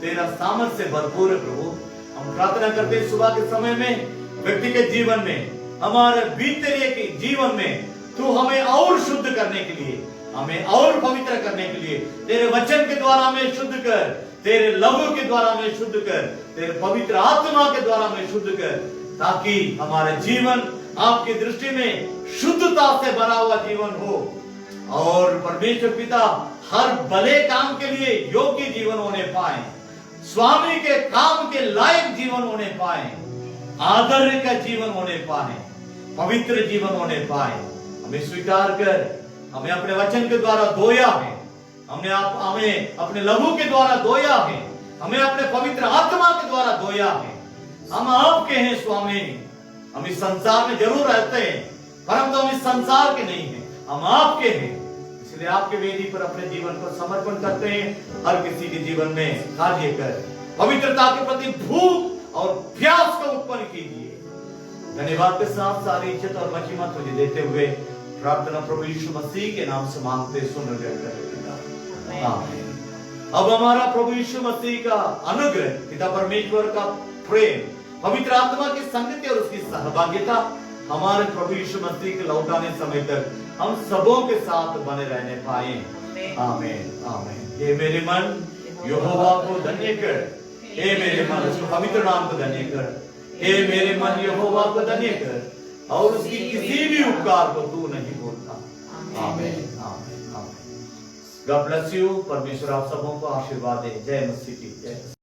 तेरा सामर्थ से भरपूर है प्रभु। हम प्रार्थना करते हैं सुबह के समय में, व्यक्ति के जीवन में, हमारे भीतर के जीवन में तू हमें और शुद्ध करने के लिए, हमें और पवित्र करने के लिए तेरे वचन के द्वारा हमें शुद्ध कर, तेरे लहू के द्वारा हमें शुद्ध कर, तेरे पवित्र आत्मा के द्वारा हमें शुद्ध कर, ताकि हमारा जीवन आपकी दृष्टि में शुद्धता से भरा हुआ जीवन हो और परमेश्वर पिता हर भले काम के लिए योग्य जीवन होने पाए, स्वामी के काम के लायक जीवन होने पाए, आदर का जीवन होने पाए, पवित्र जीवन होने पाए। हमें स्वीकार कर, हमें अपने वचन के द्वारा धोया है, हमें अपने लहू के द्वारा धोया है, हमें अपने पवित्र आत्मा के द्वारा धोया है। हम आपके हैं स्वामी, हम इस संसार में जरूर रहते हैं, परंतु हम इस संसार के नहीं हैं, हम आपके हैं। इसलिए आपके वेदी पर अपने जीवन को समर्पण करते हैं। हर किसी के जीवन में कार्य कर, पवित्रता के प्रति भूख और प्यास को उत्पन्न कीजिए। धन्यवाद के साथ सारी इज्जत और महिमा तुझे देते हुए प्रार्थना प्रभु यीशु मसीह के नाम से मांगते, सुन और ग्रहण कर पिता। आमीन। अब हमारा प्रभु यीशु मसीह का अनुग्रह, पिता परमेश्वर का प्रेम, पवित्र आत्मा की संगति और उसकी सहभागिता हमारे प्रभु यीशु मसीह के लौटाने समय तक हम सबों के साथ बने रहने पाए। आमीन आमीन। हे मेरे मन यहोवा को धन्य कर, हे मेरे मन उसके पवित्र नाम को धन्य कर। हे मेरे मन यहोवा को धन्य कर और उसकी किसी भी उपकार को तू नहीं भूलता। आमीन आमीन आमीन। God bless you. परमेश्वर आप सबों को आशीर्वाद दे। जय मसीह की जय।